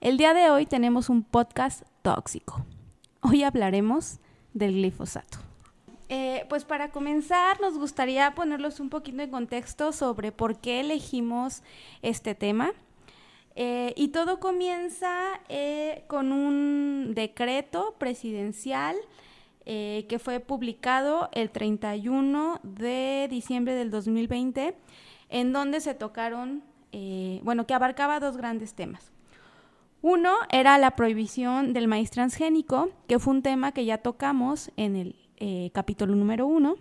El día de hoy tenemos un podcast tóxico. Hoy hablaremos del glifosato. Pues para comenzar nos gustaría ponerlos un poquito en contexto sobre por qué elegimos este tema. Y todo comienza con un decreto presidencial que fue publicado el 31 de diciembre del 2020, en donde se tocaron, que abarcaba dos grandes temas. Uno era la prohibición del maíz transgénico, que fue un tema que ya tocamos en el capítulo número 1.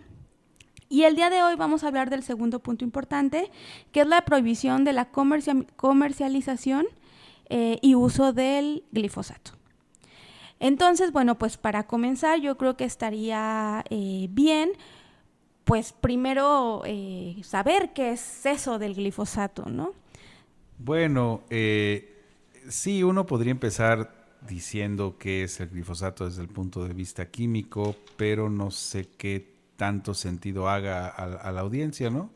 Y el día de hoy vamos a hablar del segundo punto importante, que es la prohibición de la comercialización y uso del glifosato. Entonces, pues para comenzar yo creo que estaría bien, pues primero saber qué es eso del glifosato, ¿no? Bueno, sí, uno podría empezar diciendo qué es el glifosato desde el punto de vista químico, pero no sé qué tanto sentido haga a la audiencia, ¿no?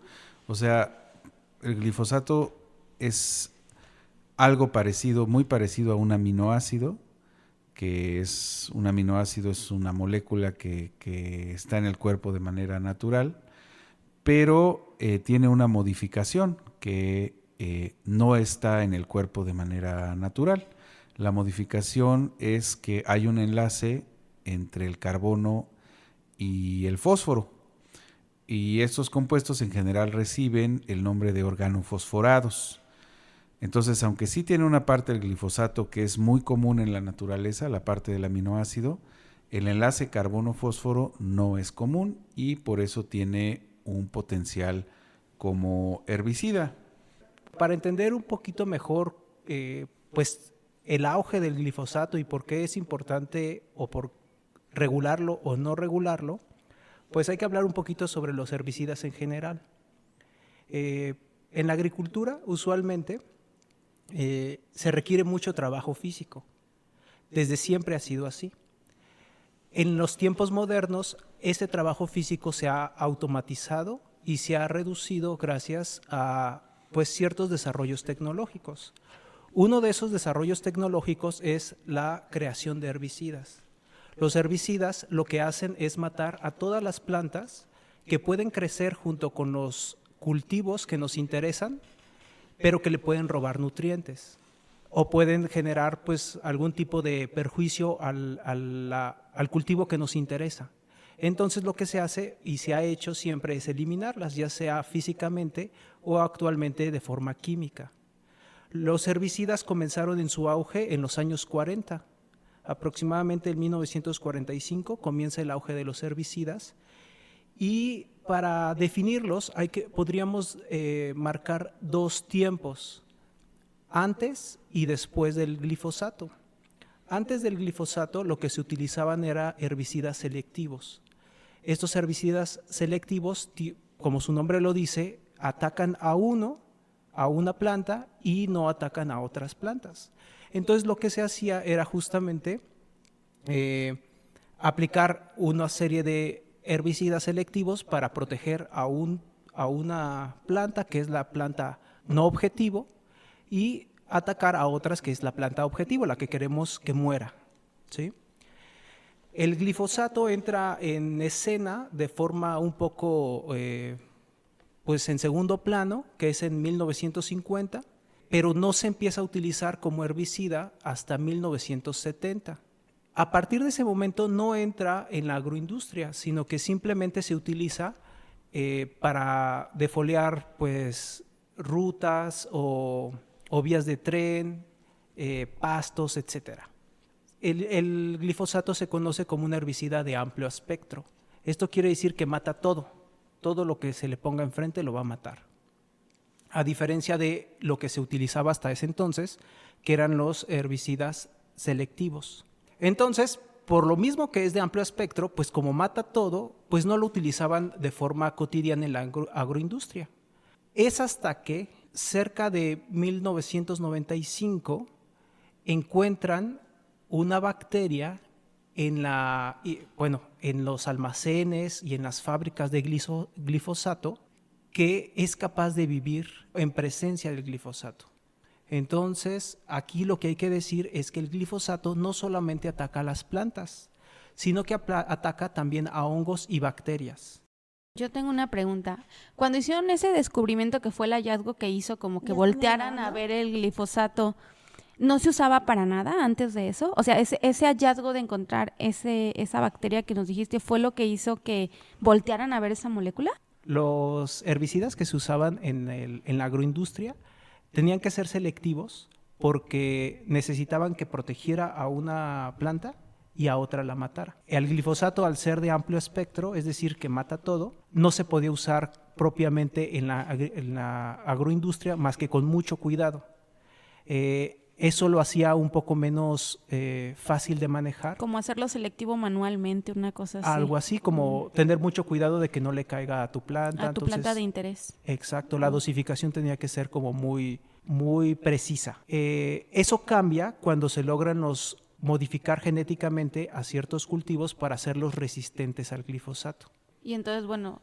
O sea, el glifosato es algo parecido, muy parecido a un aminoácido, que es un aminoácido, es una molécula que está en el cuerpo de manera natural, pero tiene una modificación que no está en el cuerpo de manera natural. La modificación es que hay un enlace entre el carbono y el fósforo. Y estos compuestos en general reciben el nombre de organofosforados. Entonces, aunque sí tiene una parte del glifosato que es muy común en la naturaleza, la parte del aminoácido, el enlace carbono-fósforo no es común y por eso tiene un potencial como herbicida. Para entender un poquito mejor, pues el auge del glifosato y por qué es importante o por regularlo o no regularlo, pues hay que hablar un poquito sobre los herbicidas en general. En la agricultura, usualmente, se requiere mucho trabajo físico. Desde siempre ha sido así. En los tiempos modernos, ese trabajo físico se ha automatizado y se ha reducido gracias a ciertos desarrollos tecnológicos. Uno de esos desarrollos tecnológicos es la creación de herbicidas. Los herbicidas lo que hacen es matar a todas las plantas que pueden crecer junto con los cultivos que nos interesan, pero que le pueden robar nutrientes o pueden generar algún tipo de perjuicio al cultivo que nos interesa. Entonces lo que se hace y se ha hecho siempre es eliminarlas, ya sea físicamente o actualmente de forma química. Los herbicidas comenzaron en su auge en los años 40. Aproximadamente en 1945 comienza el auge de los herbicidas y para definirlos podríamos marcar dos tiempos, antes y después del glifosato. Antes del glifosato lo que se utilizaban era herbicidas selectivos. Estos herbicidas selectivos, como su nombre lo dice, atacan a una planta y no atacan a otras plantas. Entonces lo que se hacía era justamente aplicar una serie de herbicidas selectivos para proteger a una planta, que es la planta no objetivo, y atacar a otras, que es la planta objetivo, la que queremos que muera, ¿sí? El glifosato entra en escena de forma un poco en segundo plano, que es en 1950, pero no se empieza a utilizar como herbicida hasta 1970. A partir de ese momento no entra en la agroindustria, sino que simplemente se utiliza para defoliar rutas o vías de tren, pastos, etc. El glifosato se conoce como un herbicida de amplio espectro. Esto quiere decir que mata todo lo que se le ponga enfrente lo va a matar. A diferencia de lo que se utilizaba hasta ese entonces, que eran los herbicidas selectivos. Entonces, por lo mismo que es de amplio espectro, pues como mata todo, pues no lo utilizaban de forma cotidiana en la agroindustria. Es hasta que cerca de 1995 encuentran una bacteria en los almacenes y en las fábricas de glifosato que es capaz de vivir en presencia del glifosato. Entonces, aquí lo que hay que decir es que el glifosato no solamente ataca a las plantas, sino que ataca también a hongos y bacterias. Yo tengo una pregunta. Cuando hicieron ese descubrimiento que fue el hallazgo que hizo como que voltearan a ver el glifosato, ¿no se usaba para nada antes de eso? O sea, ese hallazgo de encontrar esa bacteria que nos dijiste fue lo que hizo que voltearan a ver esa molécula. Los herbicidas que se usaban en la agroindustria tenían que ser selectivos porque necesitaban que protegiera a una planta y a otra la matara. El glifosato, al ser de amplio espectro, es decir, que mata todo, no se podía usar propiamente en la agroindustria más que con mucho cuidado. Eso lo hacía un poco menos fácil de manejar. Como hacerlo selectivo manualmente, una cosa así. Algo así, como tener mucho cuidado de que no le caiga a tu planta. A tu planta de interés. Exacto, la dosificación tenía que ser como muy, muy precisa. Eso cambia cuando se logran modificar genéticamente a ciertos cultivos para hacerlos resistentes al glifosato. Y entonces, bueno,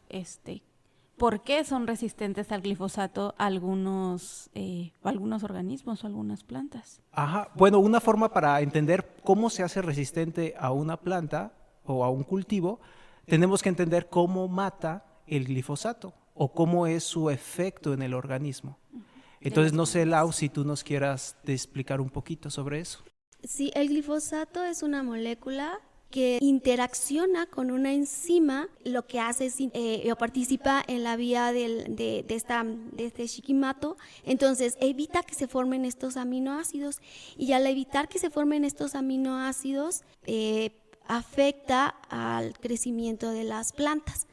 ¿por qué son resistentes al glifosato algunos organismos o algunas plantas? Ajá, bueno, una forma para entender cómo se hace resistente a una planta o a un cultivo, tenemos que entender cómo mata el glifosato o cómo es su efecto en el organismo. Entonces, no sé, Lau, si tú nos quieras explicar un poquito sobre eso. Sí, el glifosato es una molécula que interacciona con una enzima, lo que hace es participa en la vía de este shikimato, entonces evita que se formen estos aminoácidos y al evitar que se formen estos aminoácidos afecta al crecimiento de las plantas.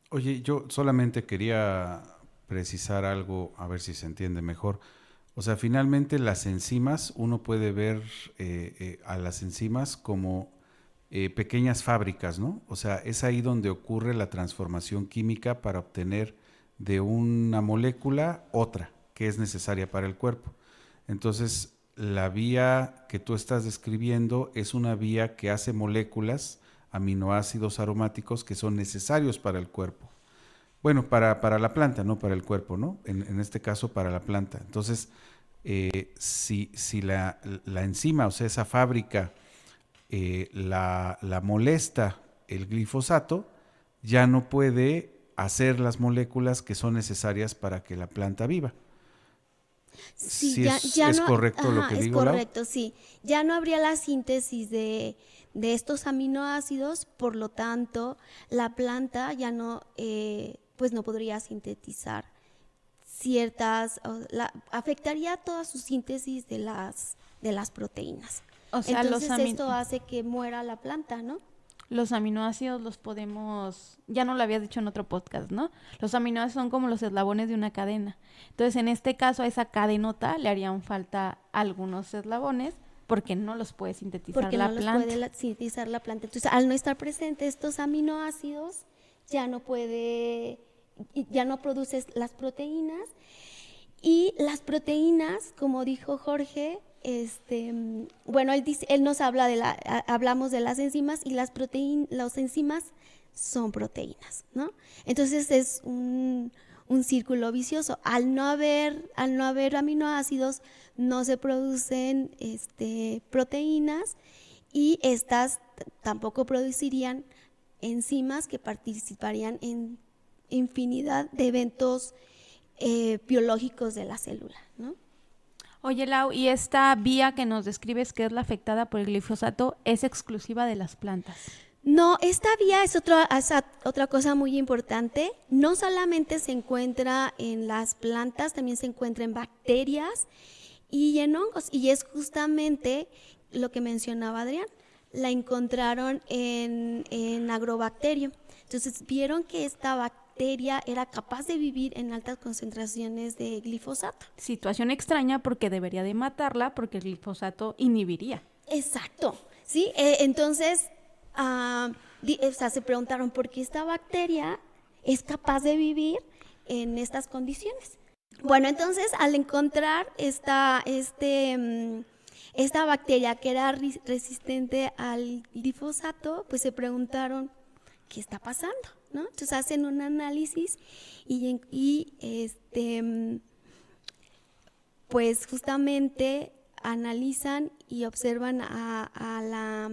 Oye, yo solamente quería precisar algo, a ver si se entiende mejor. O sea, finalmente las enzimas, uno puede ver a las enzimas como pequeñas fábricas, ¿no? O sea, es ahí donde ocurre la transformación química para obtener de una molécula otra que es necesaria para el cuerpo. Entonces, la vía que tú estás describiendo es una vía que hace moléculas, aminoácidos aromáticos que son necesarios para el cuerpo. Bueno, para la planta, no para el cuerpo, ¿no? En este caso, para la planta. Entonces, si la enzima, o sea, esa fábrica, la molesta el glifosato, ya no puede hacer las moléculas que son necesarias para que la planta viva. Sí, ¿Sí es correcto lo que digo, Lau? Es correcto, sí. Ya no habría la síntesis de estos aminoácidos, por lo tanto, la planta ya no, pues no podría sintetizar afectaría toda su síntesis de las proteínas. O sea, entonces esto hace que muera la planta, ¿no? Los aminoácidos los podemos, ya no lo habías dicho en otro podcast, ¿no? Los aminoácidos son como los eslabones de una cadena. Entonces, en este caso, a esa cadenota le harían falta algunos eslabones porque no los puede sintetizar la planta. Porque no los puede sintetizar la planta. Entonces, al no estar presentes estos aminoácidos, ya no produces las proteínas. Y las proteínas, como dijo Jorge, bueno, él nos habla hablamos de las enzimas y las enzimas son proteínas, ¿no? Entonces es un círculo vicioso. Al no haber aminoácidos, no se producen proteínas y estas tampoco producirían enzimas que participarían en infinidad de eventos biológicos de la célula, ¿no? Oye, Lau, ¿y esta vía que nos describes que es la afectada por el glifosato es exclusiva de las plantas? No, esta vía es otra cosa muy importante. No solamente se encuentra en las plantas, también se encuentra en bacterias y en hongos. Y es justamente lo que mencionaba Adrián. La encontraron en agrobacterium. Entonces vieron que esta bacteria era capaz de vivir en altas concentraciones de glifosato. Situación extraña porque debería de matarla porque el glifosato inhibiría. Exacto, ¿sí? Entonces, se preguntaron por qué esta bacteria es capaz de vivir en estas condiciones. Bueno, entonces al encontrar esta bacteria que era resistente al glifosato, pues se preguntaron qué está pasando, ¿no? Entonces hacen un análisis y pues justamente analizan y observan a la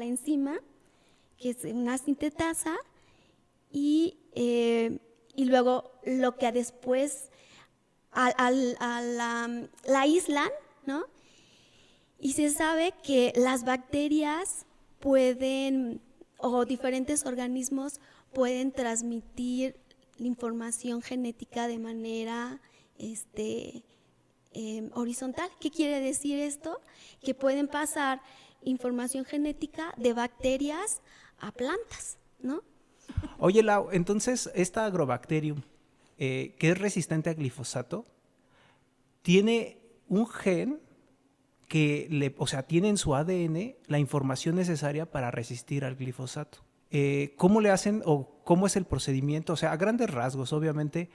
enzima, que es una sintetasa, y luego lo que después la aíslan, ¿no? Y se sabe que las bacterias pueden, o diferentes organismos pueden transmitir la información genética de manera horizontal. ¿Qué quiere decir esto? Que pueden pasar información genética de bacterias a plantas, ¿no? Oye, Lau, entonces esta Agrobacterium, que es resistente a glifosato, tiene un gen que tiene en su ADN la información necesaria para resistir al glifosato. ¿Cómo le hacen o cómo es el procedimiento? O sea, a grandes rasgos, obviamente,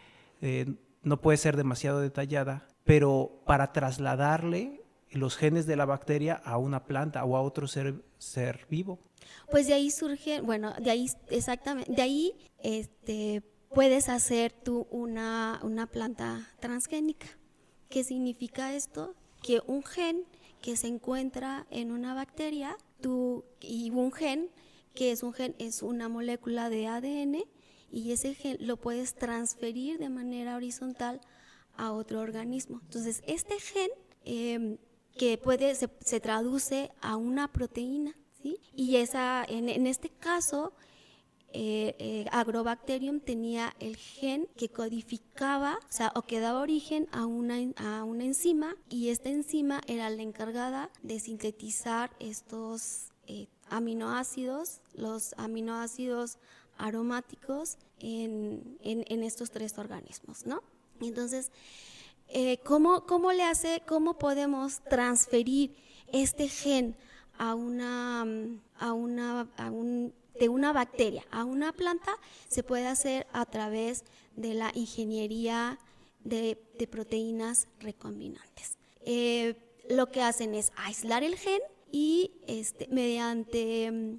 no puede ser demasiado detallada, pero para trasladarle los genes de la bacteria a una planta o a otro ser vivo. Pues de ahí surge, de ahí exactamente, de ahí puedes hacer tú una planta transgénica. ¿Qué significa esto? Que un gen que se encuentra en una bacteria, y un gen que es una molécula de ADN, y ese gen lo puedes transferir de manera horizontal a otro organismo. Entonces, este gen que se traduce a una proteína, ¿sí? Y en este caso, Agrobacterium tenía el gen que codificaba, o que daba origen a una enzima, y esta enzima era la encargada de sintetizar estos aminoácidos, los aminoácidos aromáticos en estos 3 organismos, ¿no? Entonces, ¿cómo podemos transferir este gen de una bacteria a una planta? Se puede hacer a través de la ingeniería de proteínas recombinantes. Lo que hacen es aislar el gen y mediante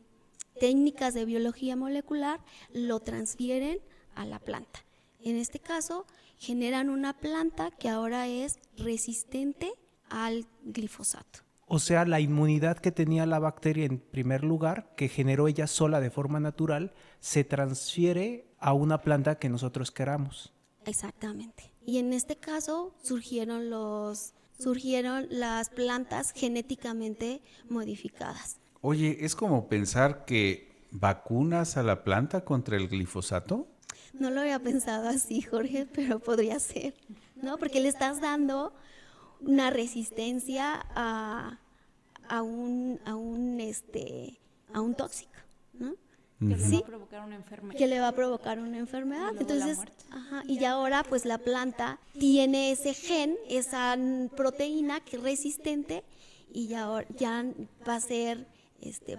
técnicas de biología molecular lo transfieren a la planta. En este caso, generan una planta que ahora es resistente al glifosato. O sea, la inmunidad que tenía la bacteria en primer lugar, que generó ella sola de forma natural, se transfiere a una planta que nosotros queramos. Exactamente. Y en este caso surgieron las plantas genéticamente modificadas. Oye, ¿es como pensar que vacunas a la planta contra el glifosato? No lo había pensado así, Jorge, pero podría ser, ¿no? Porque le estás dando una resistencia a un tóxico, ¿no? Que le ¿Sí? va a provocar una enfermedad. Que le va a provocar una enfermedad. Y luego la Entonces, muerte. y ahora pues la planta tiene ese gen, esa proteína que es resistente, y ya va a ser,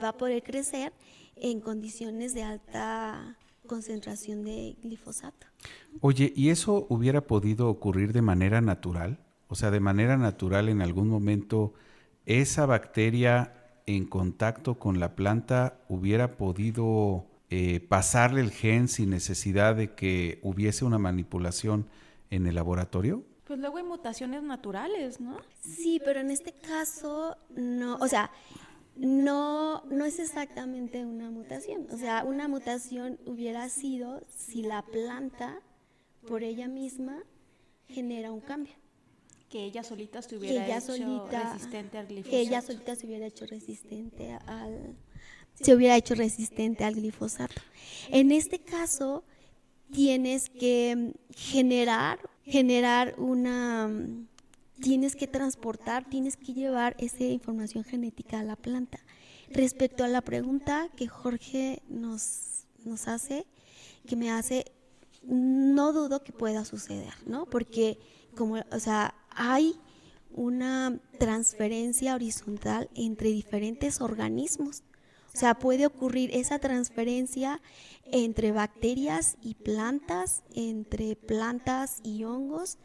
va a poder crecer en condiciones de alta concentración de glifosato. Oye, ¿y eso hubiera podido ocurrir de manera natural? O sea, de manera natural en algún momento esa bacteria en contacto con la planta hubiera podido pasarle el gen sin necesidad de que hubiese una manipulación en el laboratorio. Pues luego hay mutaciones naturales, ¿no? Sí, pero en este caso no, o sea, no es exactamente una mutación. O sea, una mutación hubiera sido si la planta por ella misma genera un cambio. Que ella solita se hubiera hecho resistente al glifosato. Que ella solita se hubiera hecho resistente al glifosato. En este caso, tienes que tienes que transportar, tienes que llevar esa información genética a la planta. Respecto a la pregunta que Jorge nos hace, que me hace, no dudo que pueda suceder, ¿no? Porque hay una transferencia horizontal entre diferentes organismos. O sea, puede ocurrir esa transferencia entre bacterias y plantas, entre plantas y hongos.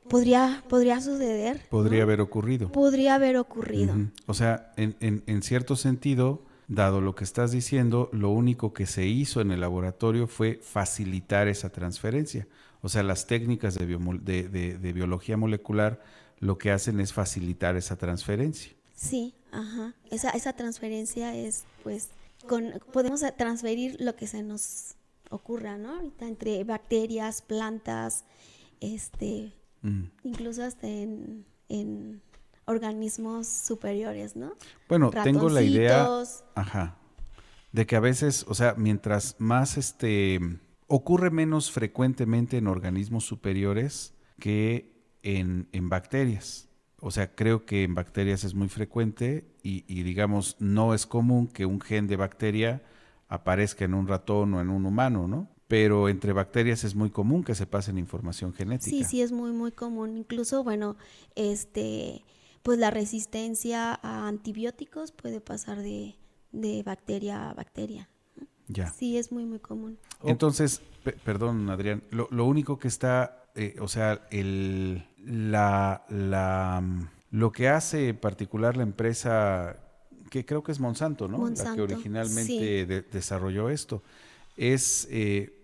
Podría suceder. Podría ¿no? haber ocurrido. Podría haber ocurrido. Uh-huh. O sea, en cierto sentido, dado lo que estás diciendo, lo único que se hizo en el laboratorio fue facilitar esa transferencia. O sea, las técnicas de biología molecular lo que hacen es facilitar esa transferencia. Sí, ajá. Esa transferencia es, pues, podemos transferir lo que se nos ocurra, ¿no? Ahorita entre bacterias, plantas, incluso hasta en organismos superiores, ¿no? Bueno, tengo la idea, Ratoncitos. de que a veces, o sea, mientras más ocurre menos frecuentemente en organismos superiores que en bacterias. O sea, creo que en bacterias es muy frecuente y digamos, no es común que un gen de bacteria aparezca en un ratón o en un humano, ¿no? Pero entre bacterias es muy común que se pasen información genética. Sí, es muy, muy común. Incluso, bueno, pues la resistencia a antibióticos puede pasar de bacteria a bacteria. Ya. Sí, es muy, muy común. Entonces, perdón, Adrián, lo único que está, o sea, lo que hace en particular la empresa, que creo que es Monsanto, ¿no? La que originalmente desarrolló esto, es,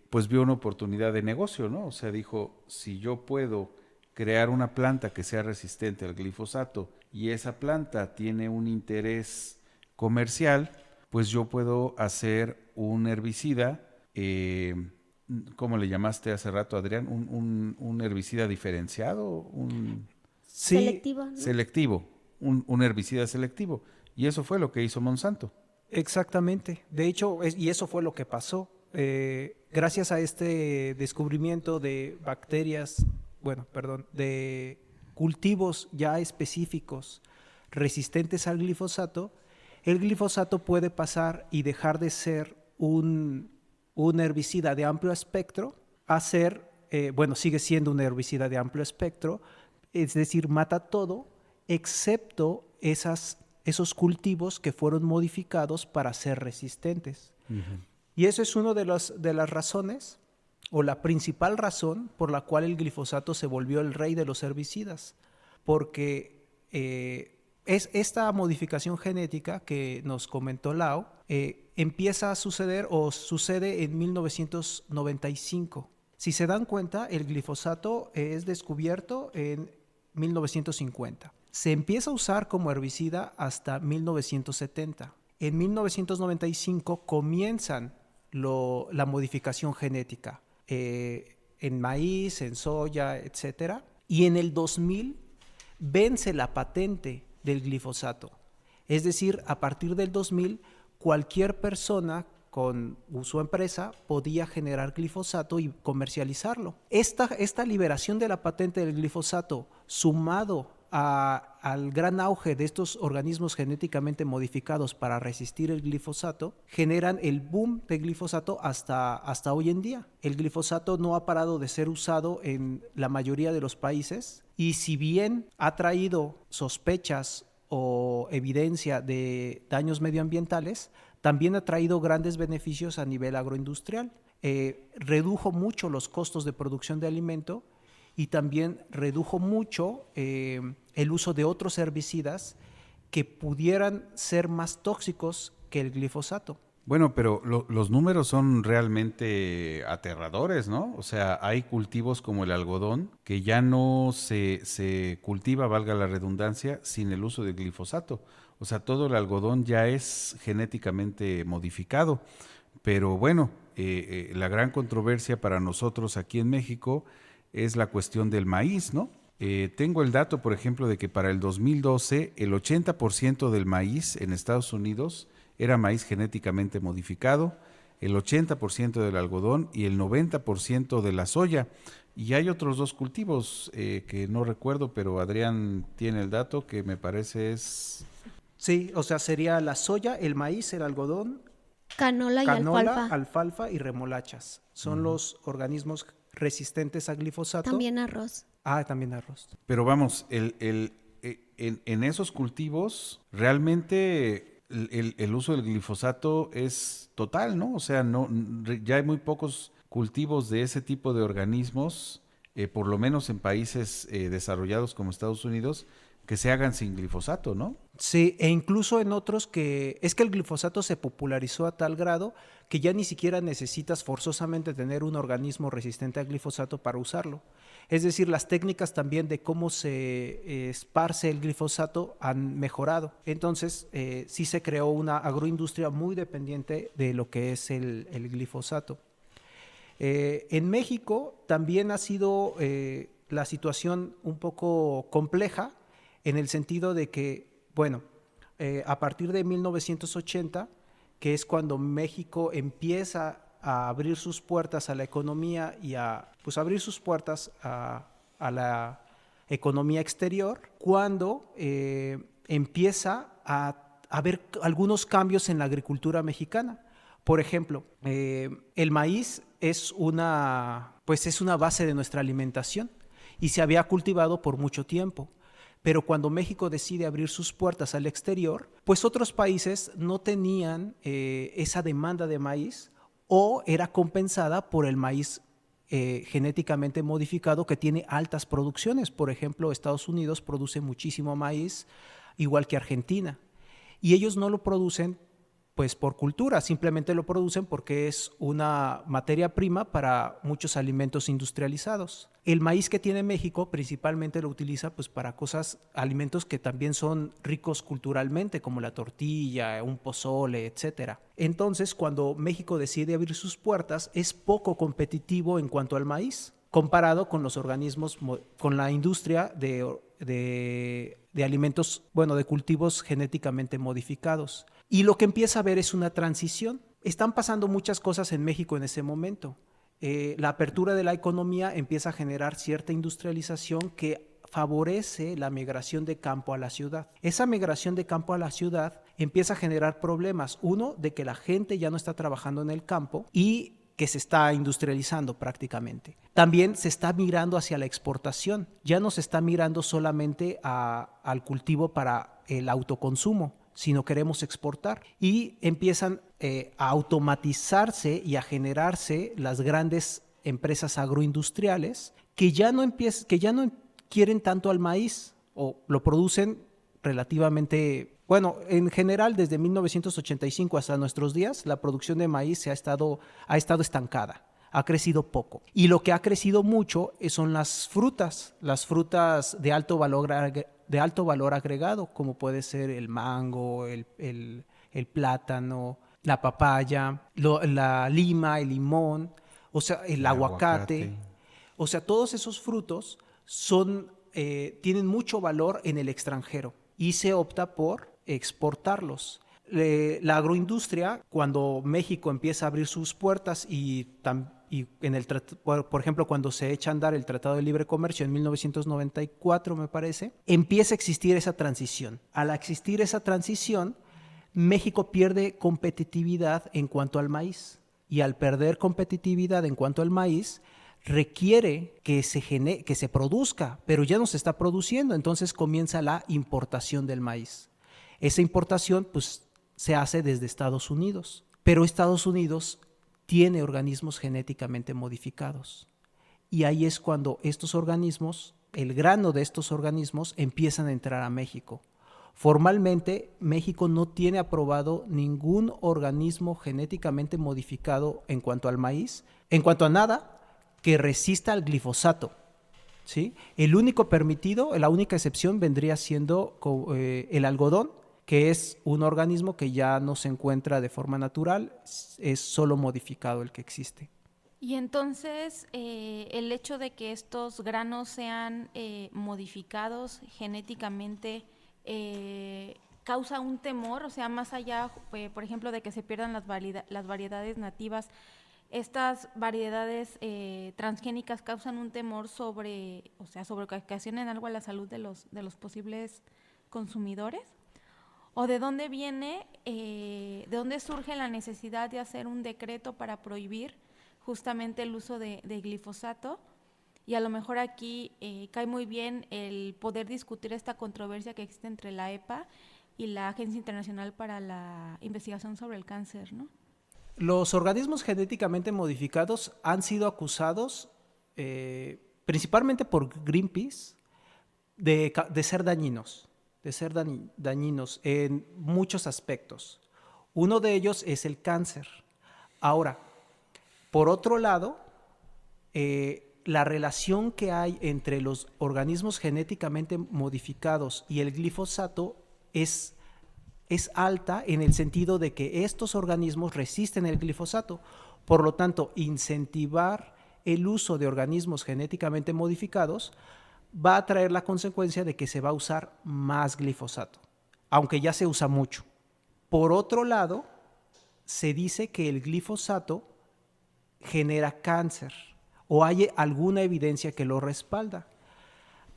pues vio una oportunidad de negocio, ¿no? O sea, dijo, si yo puedo crear una planta que sea resistente al glifosato y esa planta tiene un interés comercial, pues yo puedo hacer un herbicida, ¿cómo le llamaste hace rato, Adrián? ¿Un herbicida diferenciado? Sí, Selectivo, ¿no? Selectivo, un herbicida selectivo. Y eso fue lo que hizo Monsanto. exactamente. De hecho, y eso fue lo que pasó. Gracias a este descubrimiento de bacterias, de cultivos ya específicos resistentes al glifosato, el glifosato puede pasar y dejar de ser un herbicida de amplio espectro a ser, sigue siendo un herbicida de amplio espectro, es decir, mata todo, excepto esos cultivos que fueron modificados para ser resistentes. Uh-huh. Y eso es una de las razones, o la principal razón por la cual el glifosato se volvió el rey de los herbicidas, porque es esta modificación genética que nos comentó Lau, empieza a suceder o sucede en 1995. Si se dan cuenta, el glifosato es descubierto en 1950. Se empieza a usar como herbicida hasta 1970. En 1995 comienzan la modificación genética en maíz, en soya, etc. Y en el 2000 vence la patente del glifosato. Es decir, a partir del 2000, cualquier persona con su empresa podía generar glifosato y comercializarlo. Esta liberación de la patente del glifosato, sumado al gran auge de estos organismos genéticamente modificados para resistir el glifosato, generan el boom de glifosato hasta hoy en día. El glifosato no ha parado de ser usado en la mayoría de los países y si bien ha traído sospechas o evidencia de daños medioambientales, también ha traído grandes beneficios a nivel agroindustrial. Redujo mucho los costos de producción de alimento y también redujo mucho el uso de otros herbicidas que pudieran ser más tóxicos que el glifosato. Bueno, pero los números son realmente aterradores, ¿no? O sea, hay cultivos como el algodón que ya no se cultiva, valga la redundancia, sin el uso de glifosato. O sea, todo el algodón ya es genéticamente modificado. Pero bueno, la gran controversia para nosotros aquí en México es la cuestión del maíz, ¿no? Tengo el dato, por ejemplo, de que para el 2012 el 80% del maíz en Estados Unidos era maíz genéticamente modificado, el 80% del algodón y el 90% de la soya. Y hay otros dos cultivos que no recuerdo, pero Adrián tiene el dato que me parece es... Sí, o sea, sería la soya, el maíz, el algodón, canola y alfalfa y remolachas. Son los organismos resistentes a glifosato. También arroz. También arroz. Pero vamos, en esos cultivos realmente el uso del glifosato es total, ¿no? O sea, ya hay muy pocos cultivos de ese tipo de organismos, por lo menos en países desarrollados como Estados Unidos, que se hagan sin glifosato, ¿no? Sí, e incluso en otros que es que el glifosato se popularizó a tal grado que ya ni siquiera necesitas forzosamente tener un organismo resistente al glifosato para usarlo. Es decir, las técnicas también de cómo se esparce el glifosato han mejorado. Entonces, sí se creó una agroindustria muy dependiente de lo que es el glifosato. En México también ha sido la situación un poco compleja en el sentido de que, bueno, a partir de 1980, que es cuando México empieza a abrir sus puertas a la economía y pues abrir sus puertas a la economía exterior, cuando empieza a haber algunos cambios en la agricultura mexicana. Por ejemplo, el maíz es una base de nuestra alimentación y se había cultivado por mucho tiempo. Pero cuando México decide abrir sus puertas al exterior, pues otros países no tenían esa demanda de maíz o era compensada por el maíz genéticamente modificado que tiene altas producciones. Por ejemplo, Estados Unidos produce muchísimo maíz, igual que Argentina. Y ellos no lo producen pues por cultura, simplemente lo producen porque es una materia prima para muchos alimentos industrializados. El maíz que tiene México principalmente lo utiliza pues para alimentos que también son ricos culturalmente, como la tortilla, un pozole, etc. Entonces, cuando México decide abrir sus puertas, es poco competitivo en cuanto al maíz, comparado con los organismos, con la industria de alimentos, bueno, de cultivos genéticamente modificados. Y lo que empieza a haber es una transición. Están pasando muchas cosas en México en ese momento. La apertura de la economía empieza a generar cierta industrialización que favorece la migración de campo a la ciudad. Esa migración de campo a la ciudad empieza a generar problemas. Uno, de que la gente ya no está trabajando en el campo y que se está industrializando prácticamente. También se está migrando hacia la exportación. Ya no se está mirando solamente al cultivo para el autoconsumo, sino queremos exportar. Y empiezan a automatizarse y a generarse las grandes empresas agroindustriales que ya no quieren tanto al maíz o lo producen relativamente, bueno, en general desde 1985 hasta nuestros días la producción de maíz ha estado estancada, ha crecido poco. Y lo que ha crecido mucho son las frutas de alto valor agregado, como puede ser el mango, el plátano, la papaya, la lima, el limón, o sea, el aguacate. O sea, todos esos frutos tienen mucho valor en el extranjero y se opta por exportarlos. La agroindustria, cuando México empieza a abrir sus puertas por ejemplo, cuando se echa a andar el Tratado de Libre Comercio en 1994, me parece, empieza a existir esa transición. Al existir esa transición, México pierde competitividad en cuanto al maíz. Y al perder competitividad en cuanto al maíz, requiere que se produzca, pero ya no se está produciendo, entonces comienza la importación del maíz. Esa importación pues se hace desde Estados Unidos, pero Estados Unidos tiene organismos genéticamente modificados. Y ahí es cuando el grano de estos organismos empiezan a entrar a México. Formalmente, México no tiene aprobado ningún organismo genéticamente modificado en cuanto al maíz, en cuanto a nada que resista al glifosato, ¿sí? El único permitido, la única excepción vendría siendo el algodón, que es un organismo que ya no se encuentra de forma natural, es solo modificado el que existe. Y entonces, el hecho de que estos granos sean modificados genéticamente causa un temor, o sea, más allá, por ejemplo, de que se pierdan las variedades nativas, estas variedades transgénicas causan un temor sobre que ocasionen algo a la salud de los posibles consumidores. ¿O de dónde de dónde surge la necesidad de hacer un decreto para prohibir justamente el uso de glifosato? Y a lo mejor aquí cae muy bien el poder discutir esta controversia que existe entre la EPA y la Agencia Internacional para la Investigación sobre el Cáncer, ¿no? Los organismos genéticamente modificados han sido acusados principalmente por Greenpeace de ser dañinos. dañinos en muchos aspectos. Uno de ellos es el cáncer. Ahora, por otro lado, la relación que hay entre los organismos genéticamente modificados y el glifosato es alta en el sentido de que estos organismos resisten el glifosato. Por lo tanto, incentivar el uso de organismos genéticamente modificados va a traer la consecuencia de que se va a usar más glifosato, aunque ya se usa mucho. Por otro lado, se dice que el glifosato genera cáncer o hay alguna evidencia que lo respalda.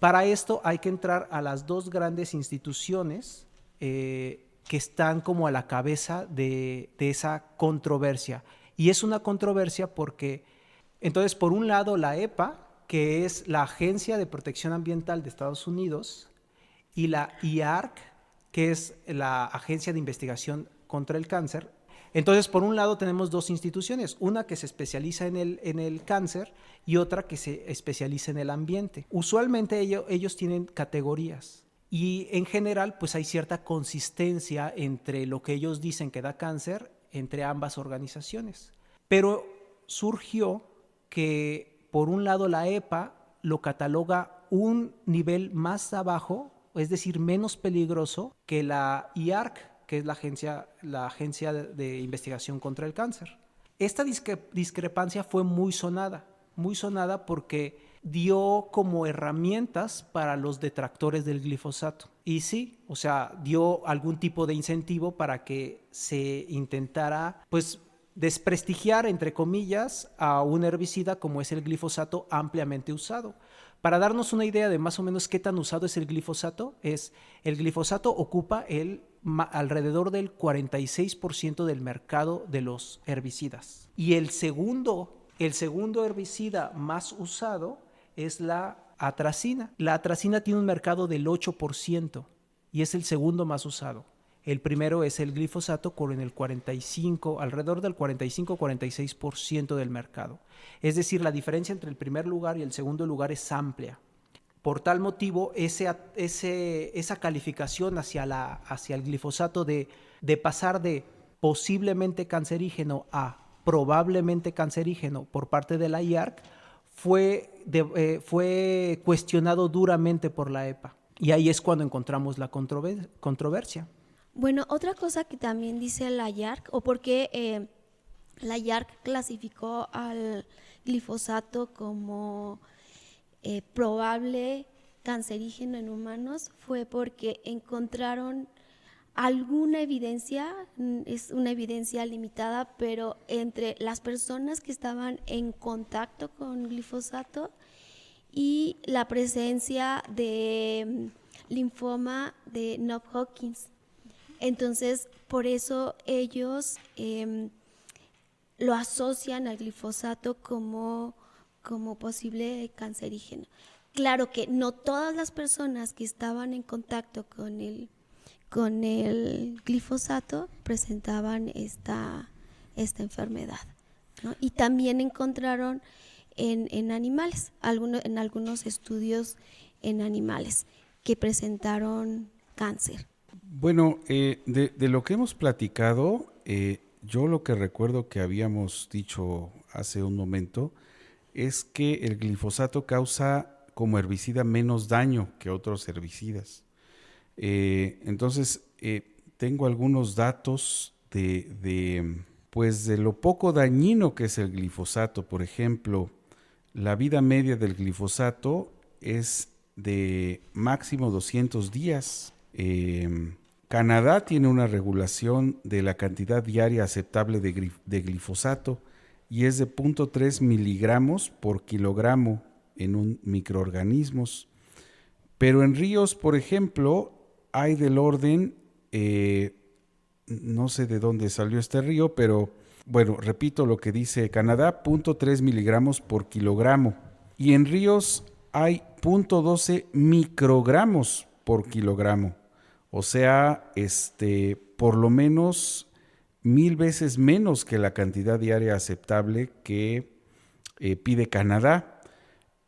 Para esto hay que entrar a las dos grandes instituciones que están como a la cabeza de esa controversia. Y es una controversia porque, entonces, por un lado, la EPA, que es la Agencia de Protección Ambiental de Estados Unidos, y la IARC, que es la Agencia de Investigación contra el Cáncer. Entonces, por un lado tenemos dos instituciones, una que se especializa en el cáncer y otra que se especializa en el ambiente. Usualmente ellos tienen categorías y en general pues hay cierta consistencia entre lo que ellos dicen que da cáncer entre ambas organizaciones. Pero surgió que por un lado la EPA lo cataloga un nivel más abajo, es decir, menos peligroso que la IARC, que es la agencia de investigación contra el cáncer. Esta discrepancia fue muy sonada porque dio como herramientas para los detractores del glifosato. Y sí, o sea, dio algún tipo de incentivo para que se intentara, pues, desprestigiar, entre comillas, a un herbicida como es el glifosato ampliamente usado. Para darnos una idea de más o menos qué tan usado es el glifosato ocupa alrededor del 46% del mercado de los herbicidas. Y el segundo herbicida más usado es la atracina. La atracina tiene un mercado del 8% y es el segundo más usado. El primero es el glifosato con alrededor del 45-46% del mercado. Es decir, la diferencia entre el primer lugar y el segundo lugar es amplia. Por tal motivo, esa calificación hacia el glifosato de pasar de posiblemente cancerígeno a probablemente cancerígeno por parte de la IARC fue cuestionado duramente por la EPA. Y ahí es cuando encontramos la controversia. Bueno, otra cosa que también dice la IARC, o por qué la IARC clasificó al glifosato como probable cancerígeno en humanos, fue porque encontraron alguna evidencia, es una evidencia limitada, pero entre las personas que estaban en contacto con glifosato y la presencia de linfoma de Non-Hodgkin. Entonces, por eso ellos lo asocian al glifosato como posible cancerígeno. Claro que no todas las personas que estaban en contacto con el glifosato presentaban esta enfermedad, ¿no? Y también encontraron en animales, en algunos estudios en animales que presentaron cáncer. Bueno, de lo que hemos platicado, yo lo que recuerdo que habíamos dicho hace un momento es que el glifosato causa como herbicida menos daño que otros herbicidas. Entonces, tengo algunos datos de lo poco dañino que es el glifosato. Por ejemplo, la vida media del glifosato es de máximo 200 días. Canadá tiene una regulación de la cantidad diaria aceptable de glifosato y es de 0.3 miligramos por kilogramo en microorganismos. Pero en ríos, por ejemplo, hay del orden, no sé de dónde salió este río, pero bueno, repito lo que dice Canadá, 0.3 miligramos por kilogramo. Y en ríos hay 0.12 microgramos por kilogramo. O sea, por lo menos 1000 veces menos que la cantidad diaria aceptable que pide Canadá.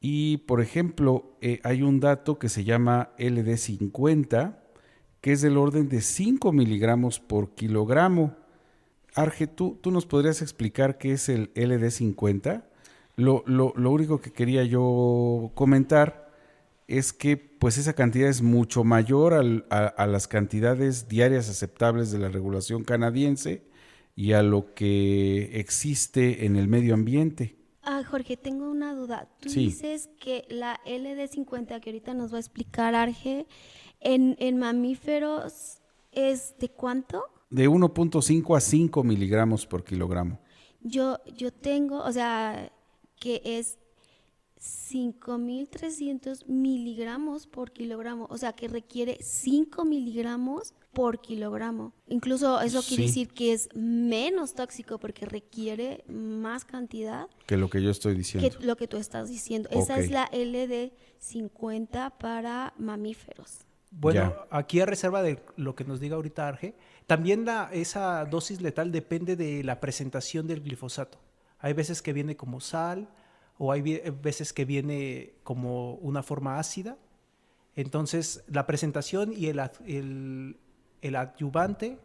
Y, por ejemplo, hay un dato que se llama LD50, que es del orden de 5 miligramos por kilogramo. Arge, ¿tú nos podrías explicar qué es el LD50? Lo único que quería yo comentar es que pues esa cantidad es mucho mayor a las cantidades diarias aceptables de la regulación canadiense y a lo que existe en el medio ambiente. Jorge, tengo una duda. Tú Sí. dices que la LD50 que ahorita nos va a explicar Arge, en mamíferos es ¿de cuánto? De 1.5 a 5 miligramos por kilogramo. Yo tengo, o sea, que es 5.300 miligramos por kilogramo, o sea, que requiere 5 miligramos por kilogramo. Incluso eso quiere Sí. decir que es menos tóxico porque requiere más cantidad Que lo que yo estoy que diciendo. lo que tú estás diciendo. Esa Ok. es la LD50 para mamíferos. Bueno, Ya. aquí a reserva de lo que nos diga ahorita Arge, también esa dosis letal depende de la presentación del glifosato. Hay veces que viene como sal o hay veces que viene como una forma ácida. Entonces, la presentación y el adyuvante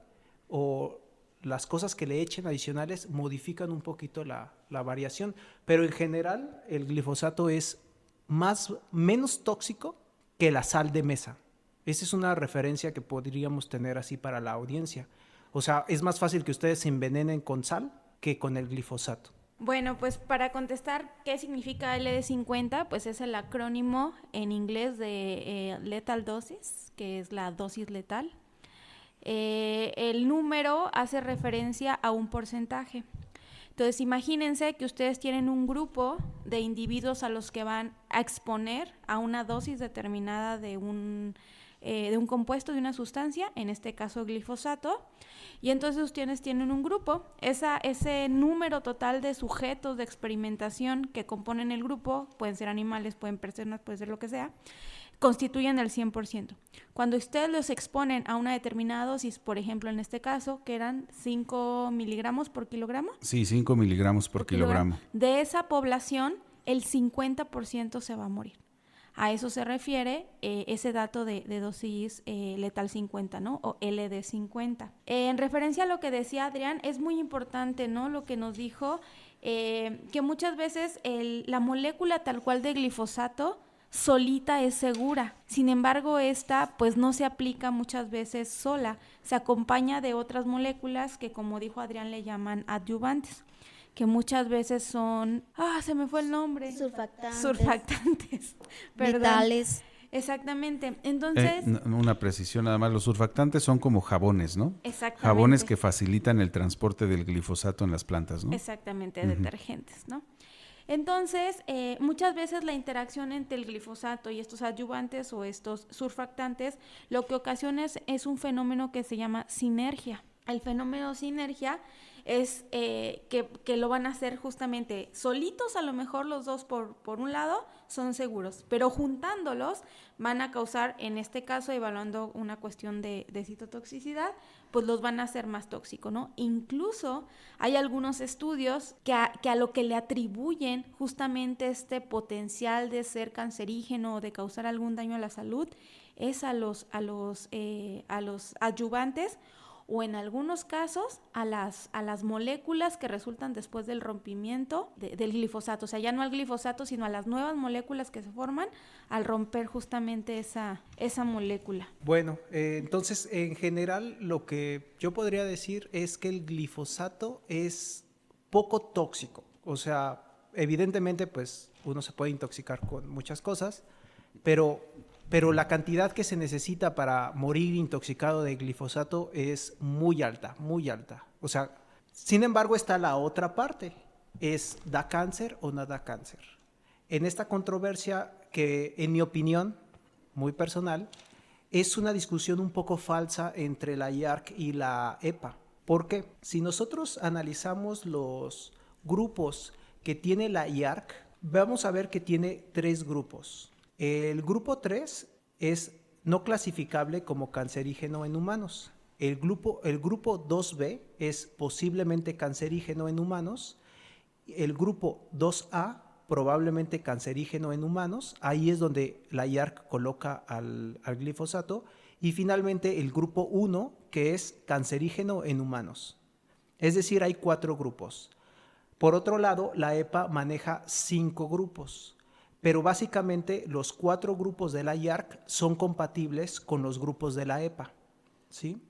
o las cosas que le echen adicionales modifican un poquito la variación. Pero en general, el glifosato es menos tóxico que la sal de mesa. Esa es una referencia que podríamos tener así para la audiencia. O sea, es más fácil que ustedes se envenenen con sal que con el glifosato. Bueno, pues para contestar qué significa LD50, pues es el acrónimo en inglés de lethal doses, que es la dosis letal. El número hace referencia a un porcentaje. Entonces, imagínense que ustedes tienen un grupo de individuos a los que van a exponer a una dosis determinada de un compuesto, de una sustancia, en este caso glifosato, y entonces ustedes tienen un grupo. Ese número total de sujetos de experimentación que componen el grupo, pueden ser animales, pueden personas, puede ser lo que sea, constituyen el 100%. Cuando ustedes los exponen a una determinada dosis, por ejemplo, en este caso, que eran 5 miligramos por kilogramo. Sí, 5 miligramos por kilogramo. De esa población, el 50% se va a morir. A eso se refiere ese dato de dosis letal 50, ¿no? O LD50. En referencia a lo que decía Adrián, es muy importante, ¿no? Lo que nos dijo, que muchas veces la molécula tal cual de glifosato solita es segura. Sin embargo, esta pues no se aplica muchas veces sola. Se acompaña de otras moléculas que, como dijo Adrián, le llaman adyuvantes, que muchas veces son, se me fue el nombre. Surfactantes. Perdón. Metales. Exactamente. Entonces, Una precisión nada más, los surfactantes son como jabones, ¿no? exactamente. Jabones que facilitan el transporte del glifosato en las plantas, ¿no? Exactamente, detergentes, ¿no? Entonces, muchas veces la interacción entre el glifosato y estos adyuvantes o estos surfactantes, lo que ocasiona es un fenómeno que se llama sinergia. El fenómeno sinergia es que lo van a hacer justamente solitos, a lo mejor los dos por un lado son seguros, pero juntándolos van a causar, en este caso evaluando una cuestión de citotoxicidad, pues los van a hacer más tóxicos, ¿no? Incluso hay algunos estudios que a lo que le atribuyen justamente este potencial de ser cancerígeno o de causar algún daño a la salud es a los adyuvantes, o en algunos casos a las moléculas que resultan después del rompimiento del glifosato. O sea, ya no al glifosato, sino a las nuevas moléculas que se forman al romper justamente esa molécula. Bueno, entonces en general lo que yo podría decir es que el glifosato es poco tóxico. O sea, evidentemente pues uno se puede intoxicar con muchas cosas, pero la cantidad que se necesita para morir intoxicado de glifosato es muy alta, muy alta. O sea, sin embargo está la otra parte, ¿da cáncer o no da cáncer? En esta controversia que, en mi opinión, muy personal, es una discusión un poco falsa entre la IARC y la EPA. Porque si nosotros analizamos los grupos que tiene la IARC, vamos a ver que tiene 3 grupos. El grupo 3 es no clasificable como cancerígeno en humanos. El grupo 2B es posiblemente cancerígeno en humanos. El grupo 2A probablemente cancerígeno en humanos. Ahí es donde la IARC coloca al glifosato. Y finalmente el grupo 1, que es cancerígeno en humanos. Es decir, hay 4 grupos. Por otro lado, la EPA maneja 5 grupos, pero básicamente los 4 grupos de la IARC son compatibles con los grupos de la EPA, ¿sí?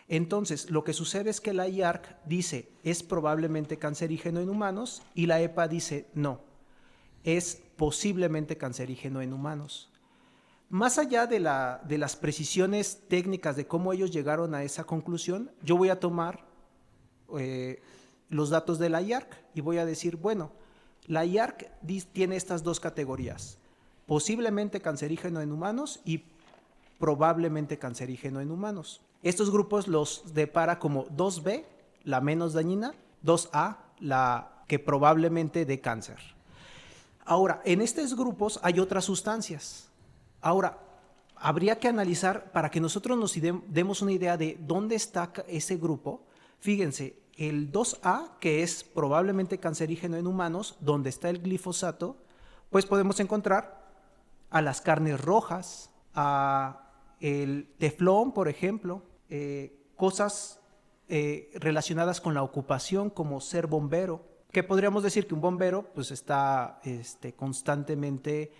Entonces, lo que sucede es que la IARC dice es probablemente cancerígeno en humanos y la EPA dice no, es posiblemente cancerígeno en humanos. Más allá de las precisiones técnicas de cómo ellos llegaron a esa conclusión, yo voy a tomar los datos de la IARC y voy a decir, bueno, la IARC tiene estas 2 categorías, posiblemente cancerígeno en humanos y probablemente cancerígeno en humanos. Estos grupos los depara como 2B, la menos dañina, 2A, la que probablemente dé cáncer. Ahora, en estos grupos hay otras sustancias. Ahora, habría que analizar para que nosotros nos demos una idea de dónde está ese grupo. Fíjense, el 2A, que es probablemente cancerígeno en humanos, donde está el glifosato, pues podemos encontrar a las carnes rojas, a el teflón, por ejemplo, cosas relacionadas con la ocupación como ser bombero, que podríamos decir que un bombero pues está constantemente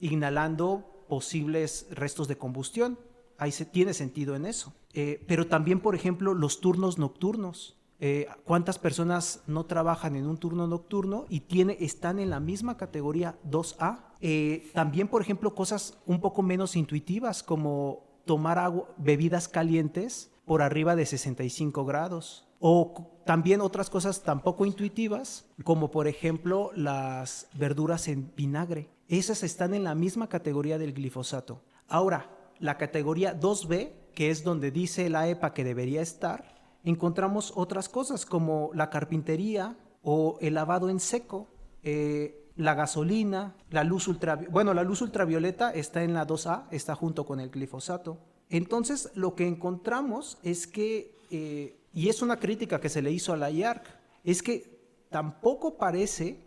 inhalando posibles restos de combustión. Ahí tiene sentido en eso. Pero también, por ejemplo, los turnos nocturnos. ¿Cuántas personas no trabajan en un turno nocturno y están en la misma categoría 2A? También, por ejemplo, cosas un poco menos intuitivas como tomar bebidas calientes por arriba de 65 grados. O también otras cosas tampoco intuitivas, como por ejemplo las verduras en vinagre. Esas están en la misma categoría del glifosato. Ahora, la categoría 2B, que es donde dice la EPA que debería estar, encontramos otras cosas como la carpintería o el lavado en seco, la gasolina, la luz ultravioleta. Bueno, la luz ultravioleta está en la 2A, está junto con el glifosato. Entonces, lo que encontramos es que, y es una crítica que se le hizo a la IARC, es que tampoco parece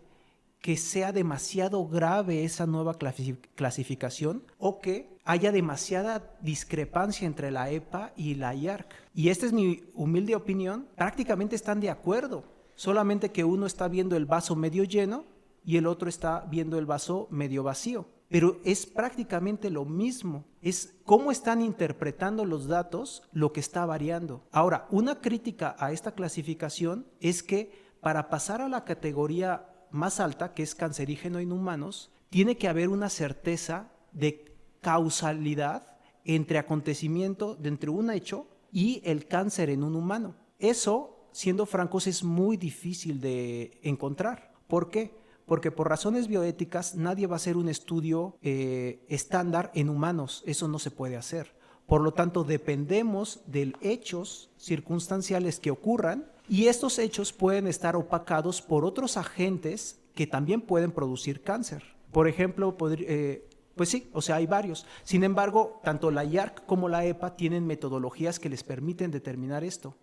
que sea demasiado grave esa nueva clasificación o que haya demasiada discrepancia entre la EPA y la IARC. Y esta es mi humilde opinión, prácticamente están de acuerdo, solamente que uno está viendo el vaso medio lleno y el otro está viendo el vaso medio vacío. Pero es prácticamente lo mismo, es cómo están interpretando los datos lo que está variando. Ahora, una crítica a esta clasificación es que para pasar a la categoría más alta, que es cancerígeno en humanos, tiene que haber una certeza de causalidad entre acontecimiento, entre un hecho y el cáncer en un humano. Eso, siendo francos, es muy difícil de encontrar. ¿Por qué? Porque por razones bioéticas nadie va a hacer un estudio estándar en humanos, eso no se puede hacer. Por lo tanto, dependemos de hechos circunstanciales que ocurran y estos hechos pueden estar opacados por otros agentes que también pueden producir cáncer. Por ejemplo, pues sí, o sea, hay varios. Sin embargo, tanto la IARC como la EPA tienen metodologías que les permiten determinar esto.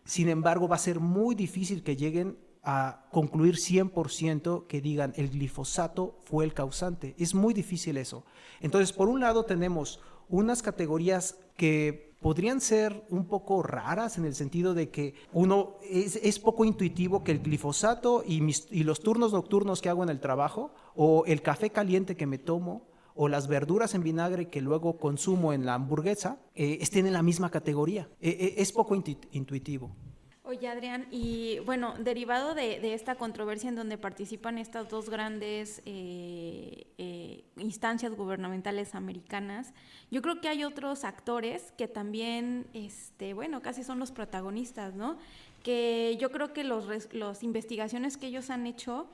Sin embargo, va a ser muy difícil que lleguen a concluir 100% que digan el glifosato fue el causante. Es muy difícil eso. Entonces, por un lado tenemos unas categorías que podrían ser un poco raras en el sentido de que uno es poco intuitivo que el glifosato y los turnos nocturnos que hago en el trabajo o el café caliente que me tomo o las verduras en vinagre que luego consumo en la hamburguesa estén en la misma categoría. Es poco intuitivo. Oye, Adrián, y bueno, derivado de esta controversia en donde participan estas dos grandes instancias gubernamentales americanas, yo creo que hay otros actores que también, bueno, casi son los protagonistas, ¿no? Que yo creo que las investigaciones que ellos han hecho,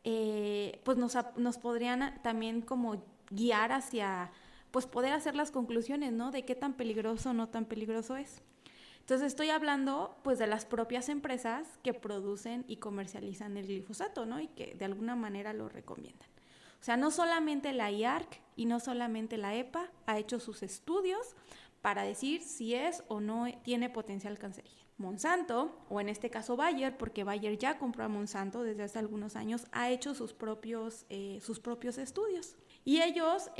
pues nos podrían también como guiar hacia, pues poder hacer las conclusiones, ¿no? De qué tan peligroso o no tan peligroso es. Entonces estoy hablando pues de las propias empresas que producen y comercializan el glifosato, ¿no? Y que de alguna manera lo recomiendan. O sea, no solamente la IARC y no solamente la EPA ha hecho sus estudios para decir si es o no tiene potencial cancerígeno. Monsanto, o en este caso Bayer, porque Bayer ya compró a Monsanto desde hace algunos años, ha hecho sus propios estudios. Y ellos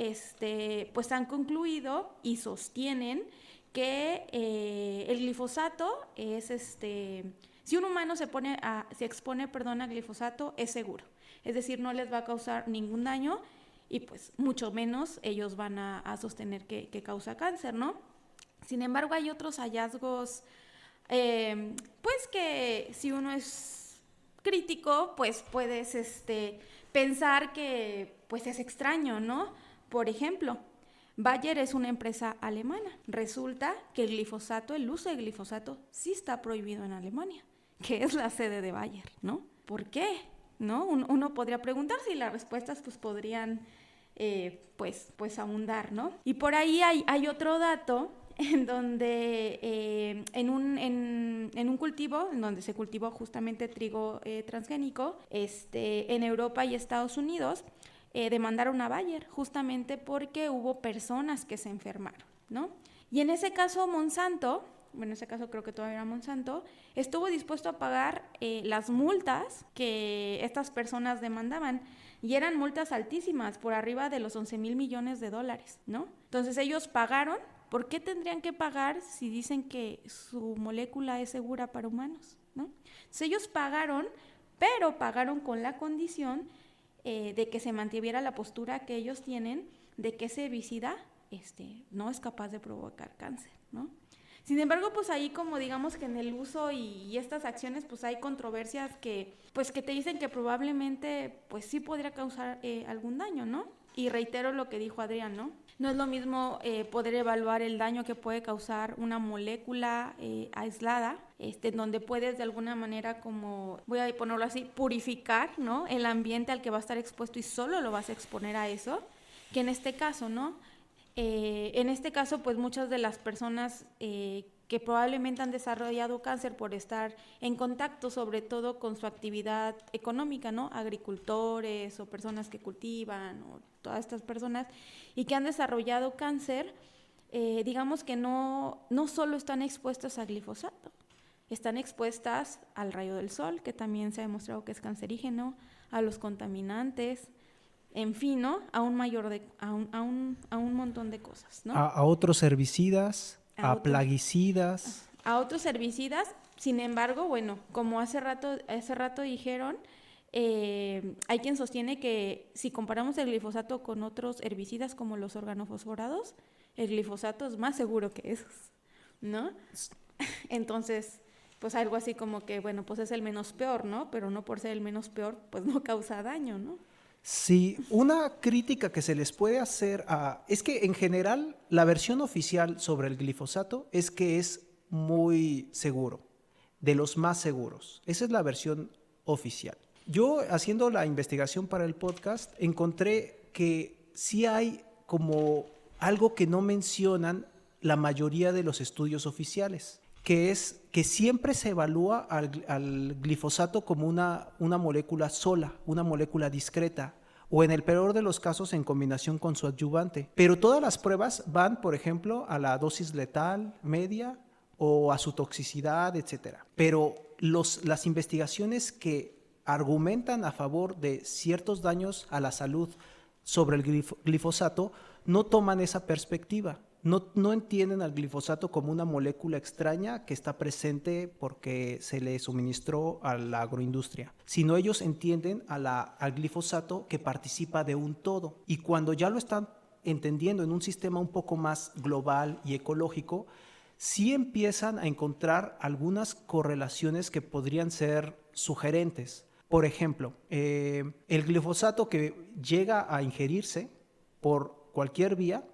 pues han concluido y sostienen que el glifosato es si un humano se expone a glifosato, es seguro. Es decir, no les va a causar ningún daño y pues mucho menos ellos van a sostener que causa cáncer, ¿no? Sin embargo, hay otros hallazgos, pues que si uno es crítico, pues puedes pensar que pues es extraño, ¿no? Por ejemplo, Bayer es una empresa alemana. Resulta que el uso de glifosato sí está prohibido en Alemania, que es la sede de Bayer, ¿no? ¿Por qué? ¿No? Uno podría preguntarse y las respuestas pues podrían pues abundar, ¿no? Y por ahí hay otro dato en donde en un cultivo, en donde se cultivó justamente trigo transgénico, en Europa y Estados Unidos, demandaron a Bayer justamente porque hubo personas que se enfermaron, ¿no? Y en ese caso Monsanto, bueno, en ese caso creo que todavía era Monsanto, estuvo dispuesto a pagar las multas que estas personas demandaban, y eran multas altísimas, por arriba de los 11,000 millones de dólares, ¿no? Entonces ellos pagaron. ¿Por qué tendrían que pagar si dicen que su molécula es segura para humanos, ¿no? Entonces ellos pagaron, pero pagaron con la condición de que se mantuviera la postura que ellos tienen de que ese herbicida no es capaz de provocar cáncer, ¿no? Sin embargo, pues ahí como digamos que en el uso y estas acciones pues hay controversias que te dicen que probablemente pues sí podría causar algún daño, ¿no? Y reitero lo que dijo Adrián, ¿no? No es lo mismo poder evaluar el daño que puede causar una molécula aislada, en donde puedes de alguna manera, como voy a ponerlo así, purificar, ¿no?, el ambiente al que va a estar expuesto y solo lo vas a exponer a eso, que en este caso, ¿no? En este caso, pues muchas de las personas que probablemente han desarrollado cáncer por estar en contacto sobre todo con su actividad económica, ¿no? Agricultores o personas que cultivan o todas estas personas y que han desarrollado cáncer, digamos que no solo están expuestas a glifosato, están expuestas al rayo del sol, que también se ha demostrado que es cancerígeno, a los contaminantes, en fin, ¿no? A un montón de cosas, ¿no? A otros herbicidas, a plaguicidas. A otros herbicidas, sin embargo, bueno, como hace rato dijeron, hay quien sostiene que si comparamos el glifosato con otros herbicidas como los organofosforados, el glifosato es más seguro que esos, ¿no? Entonces, pues algo así como que, bueno, pues es el menos peor, ¿no? Pero no por ser el menos peor, pues no causa daño, ¿no? Sí, una crítica que se les puede hacer es que en general la versión oficial sobre el glifosato es que es muy seguro, de los más seguros. Esa es la versión oficial. Yo, haciendo la investigación para el podcast, encontré que sí hay como algo que no mencionan la mayoría de los estudios oficiales, que es que siempre se evalúa al glifosato como una molécula sola, una molécula discreta, o en el peor de los casos en combinación con su adyuvante. Pero todas las pruebas van, por ejemplo, a la dosis letal media o a su toxicidad, etc. Pero las investigaciones que argumentan a favor de ciertos daños a la salud sobre el glifosato no toman esa perspectiva. No entienden al glifosato como una molécula extraña que está presente porque se le suministró a la agroindustria, sino ellos entienden al glifosato que participa de un todo. Y cuando ya lo están entendiendo en un sistema un poco más global y ecológico, sí empiezan a encontrar algunas correlaciones que podrían ser sugerentes. Por ejemplo, el glifosato que llega a ingerirse por cualquier vía,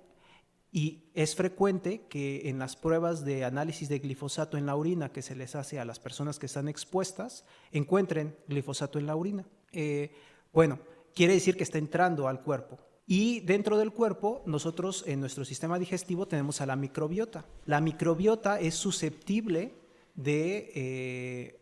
y es frecuente que en las pruebas de análisis de glifosato en la orina que se les hace a las personas que están expuestas, encuentren glifosato en la orina. Bueno, quiere decir que está entrando al cuerpo. Y dentro del cuerpo, nosotros en nuestro sistema digestivo tenemos a la microbiota. La microbiota es susceptible de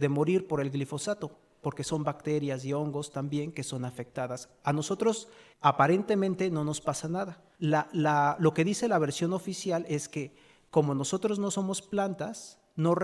morir por el glifosato, porque son bacterias y hongos también que son afectadas. A nosotros aparentemente no nos pasa nada. Lo que dice la versión oficial es que como nosotros no somos plantas, no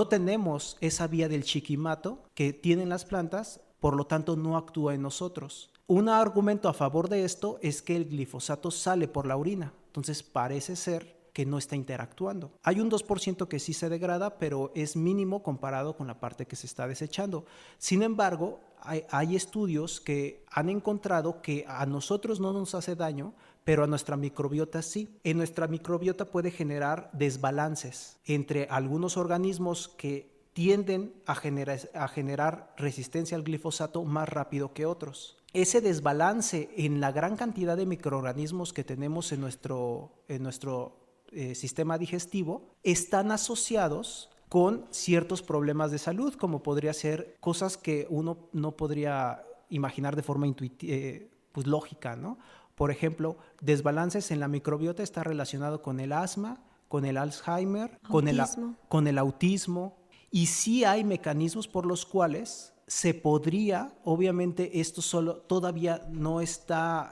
tenemos esa vía del chiquimato que tienen las plantas, por lo tanto no actúa en nosotros. Un argumento a favor de esto es que el glifosato sale por la orina, entonces parece ser que no está interactuando. Hay un 2% que sí se degrada, pero es mínimo comparado con la parte que se está desechando. Sin embargo, hay estudios que han encontrado que a nosotros no nos hace daño, pero a nuestra microbiota sí. En nuestra microbiota puede generar desbalances entre algunos organismos que tienden a generar resistencia al glifosato más rápido que otros. Ese desbalance en la gran cantidad de microorganismos que tenemos en nuestro sistema digestivo están asociados con ciertos problemas de salud, como podría ser cosas que uno no podría imaginar de forma pues lógica, ¿no? Por ejemplo, desbalances en la microbiota está relacionado con el asma, con el Alzheimer, con el autismo. Y sí hay mecanismos por los cuales se podría, obviamente esto todavía no está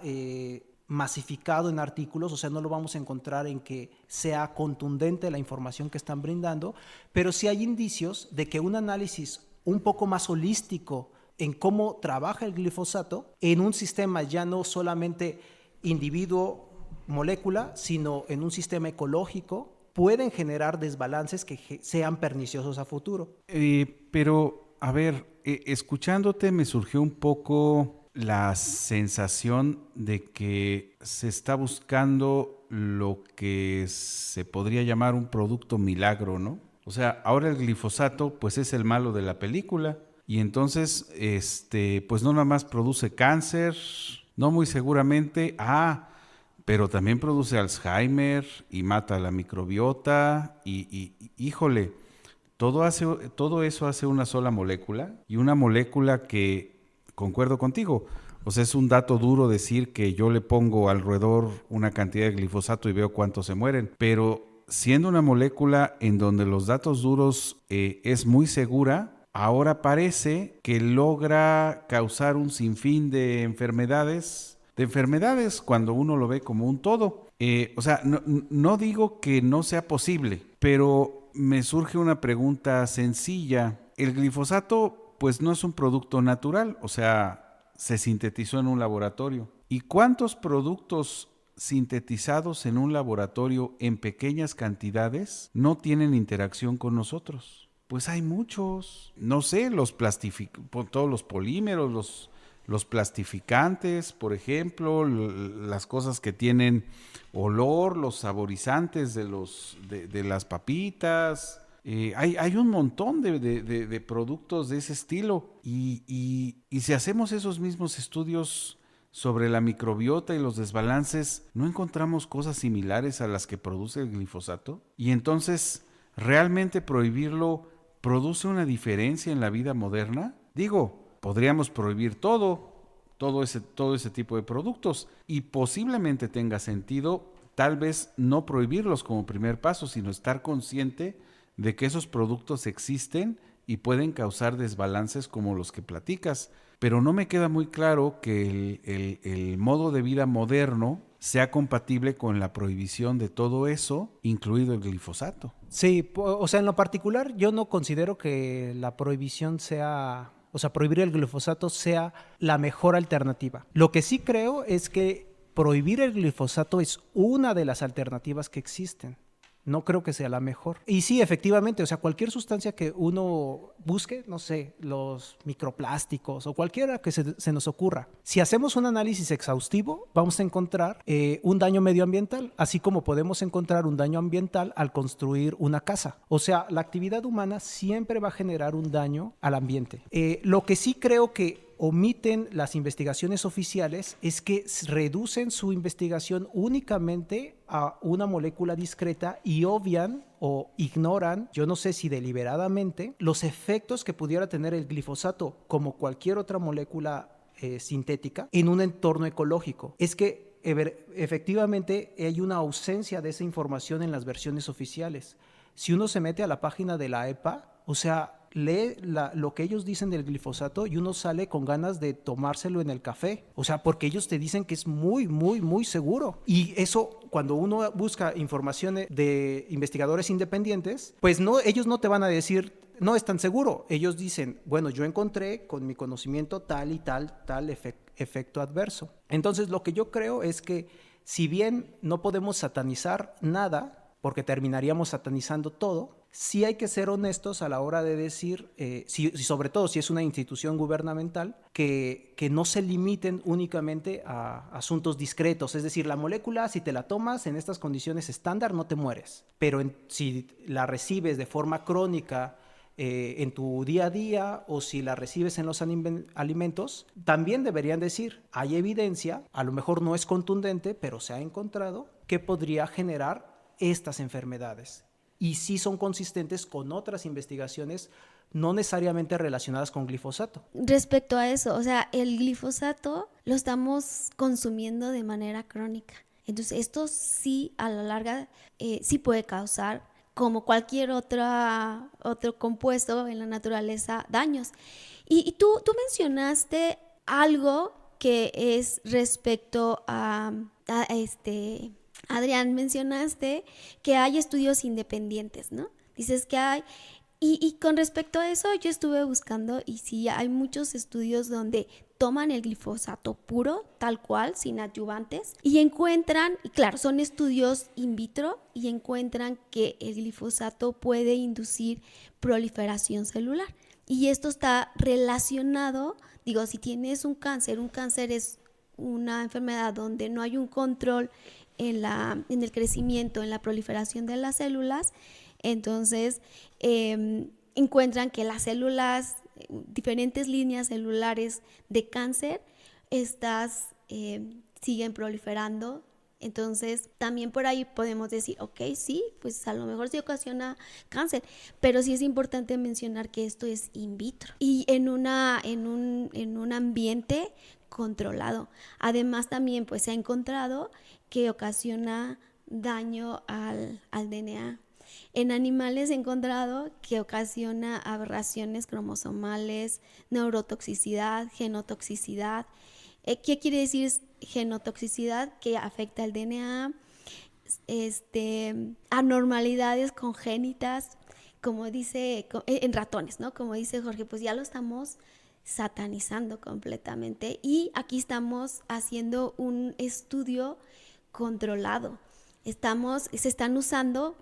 masificado en artículos, o sea, no lo vamos a encontrar en que sea contundente la información que están brindando, pero sí hay indicios de que un análisis un poco más holístico en cómo trabaja el glifosato en un sistema ya no solamente individuo, molécula, sino en un sistema ecológico, pueden generar desbalances que sean perniciosos a futuro. Pero, a ver, escuchándote me surgió un poco la sensación de que se está buscando lo que se podría llamar un producto milagro, ¿no? O sea, ahora el glifosato pues es el malo de la película y entonces pues no nada más produce cáncer, no muy seguramente, pero también produce Alzheimer y mata la microbiota y híjole, todo eso hace una sola molécula y una molécula que, concuerdo contigo, o sea, es un dato duro decir que yo le pongo al roedor una cantidad de glifosato y veo cuántos se mueren, pero siendo una molécula en donde los datos duros es muy segura, ahora parece que logra causar un sinfín de enfermedades cuando uno lo ve como un todo. O sea, no digo que no sea posible, pero me surge una pregunta sencilla. El glifosato pues no es un producto natural, o sea, se sintetizó en un laboratorio. ¿Y cuántos productos sintetizados en un laboratorio en pequeñas cantidades no tienen interacción con nosotros? Pues hay muchos. No sé, todos los polímeros, los plastificantes, por ejemplo, las cosas que tienen olor, los saborizantes de las papitas. Hay un montón de productos de ese estilo y si hacemos esos mismos estudios sobre la microbiota y los desbalances, ¿no encontramos cosas similares a las que produce el glifosato? Y entonces, ¿realmente prohibirlo produce una diferencia en la vida moderna? Digo, podríamos prohibir todo ese tipo de productos y posiblemente tenga sentido tal vez no prohibirlos como primer paso, sino estar consciente de que esos productos existen y pueden causar desbalances como los que platicas. Pero no me queda muy claro que el modo de vida moderno sea compatible con la prohibición de todo eso, incluido el glifosato. Sí, o sea, en lo particular yo no considero que la prohibición prohibir el glifosato sea la mejor alternativa. Lo que sí creo es que prohibir el glifosato es una de las alternativas que existen. No creo que sea la mejor. Y sí, efectivamente, o sea, cualquier sustancia que uno busque, no sé, los microplásticos o cualquiera que se nos ocurra. Si hacemos un análisis exhaustivo, vamos a encontrar un daño medioambiental, así como podemos encontrar un daño ambiental al construir una casa. O sea, la actividad humana siempre va a generar un daño al ambiente. Lo que sí creo que omiten las investigaciones oficiales es que reducen su investigación únicamente a una molécula discreta y obvian o ignoran, yo no sé si deliberadamente, los efectos que pudiera tener el glifosato como cualquier otra molécula sintética en un entorno ecológico. Es que efectivamente hay una ausencia de esa información en las versiones oficiales. Si uno se mete a la página de la EPA, o sea, lee lo que ellos dicen del glifosato y uno sale con ganas de tomárselo en el café. O sea, porque ellos te dicen que es muy, muy, muy seguro. Y eso, cuando uno busca información de investigadores independientes, pues no, ellos no te van a decir, no es tan seguro. Ellos dicen, bueno, yo encontré con mi conocimiento tal y tal efecto adverso. Entonces, lo que yo creo es que si bien no podemos satanizar nada, porque terminaríamos satanizando todo, sí hay que ser honestos a la hora de decir, sobre todo si es una institución gubernamental, que no se limiten únicamente a asuntos discretos. Es decir, la molécula, si te la tomas en estas condiciones estándar, no te mueres. Pero si la recibes de forma crónica en tu día a día, o si la recibes en los alimentos, también deberían decir, hay evidencia, a lo mejor no es contundente, pero se ha encontrado que podría generar estas enfermedades. Y sí son consistentes con otras investigaciones no necesariamente relacionadas con glifosato. Respecto a eso, o sea, el glifosato lo estamos consumiendo de manera crónica. Entonces, esto sí, a la larga, sí puede causar, como cualquier otro compuesto en la naturaleza, daños. Y tú mencionaste algo que es respecto a Adrián, mencionaste que hay estudios independientes, ¿no? Dices que hay, y con respecto a eso yo estuve buscando y sí hay muchos estudios donde toman el glifosato puro, tal cual, sin adyuvantes, y encuentran, y claro, son estudios in vitro, y encuentran que el glifosato puede inducir proliferación celular. Y esto está relacionado, digo, si tienes un cáncer es una enfermedad donde no hay un control en el crecimiento, en la proliferación de las células. Entonces encuentran que las células, diferentes líneas celulares de cáncer, estas siguen proliferando. Entonces también por ahí podemos decir, ok, sí, pues a lo mejor sí ocasiona cáncer, pero sí es importante mencionar que esto es in vitro y en un ambiente controlado. Además también pues se ha encontrado que ocasiona daño al DNA. En animales he encontrado que ocasiona aberraciones cromosomales, neurotoxicidad, genotoxicidad. ¿Qué quiere decir genotoxicidad? Que afecta el DNA, anormalidades congénitas, como dice, en ratones, ¿no? Como dice Jorge, pues ya lo estamos satanizando completamente y aquí estamos haciendo un estudio controlado. Se están usando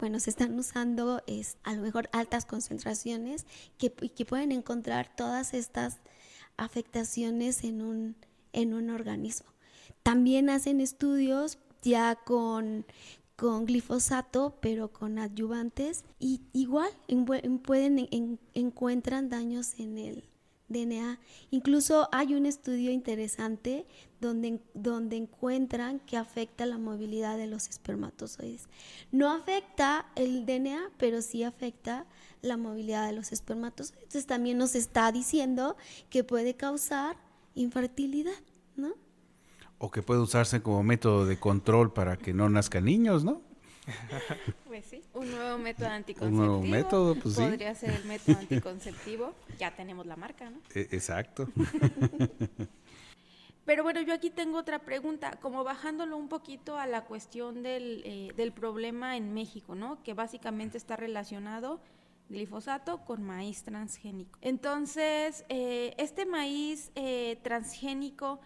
a lo mejor altas concentraciones que pueden encontrar todas estas afectaciones en un organismo. También hacen estudios ya con glifosato, pero con adyuvantes, y igual encuentran daños en el DNA. Incluso hay un estudio interesante donde encuentran que afecta la movilidad de los espermatozoides. No afecta el DNA, pero sí afecta la movilidad de los espermatozoides. Entonces también nos está diciendo que puede causar infertilidad, ¿no? O que puede usarse como método de control para que no nazcan niños, ¿no? Pues sí, un nuevo método anticonceptivo. Un nuevo método, pues sí. Podría ser el método anticonceptivo. Ya tenemos la marca, ¿no? Exacto. Pero bueno, yo aquí tengo otra pregunta, como bajándolo un poquito a la cuestión del problema en México, ¿no? Que básicamente está relacionado glifosato con maíz transgénico. Entonces, este maíz transgénico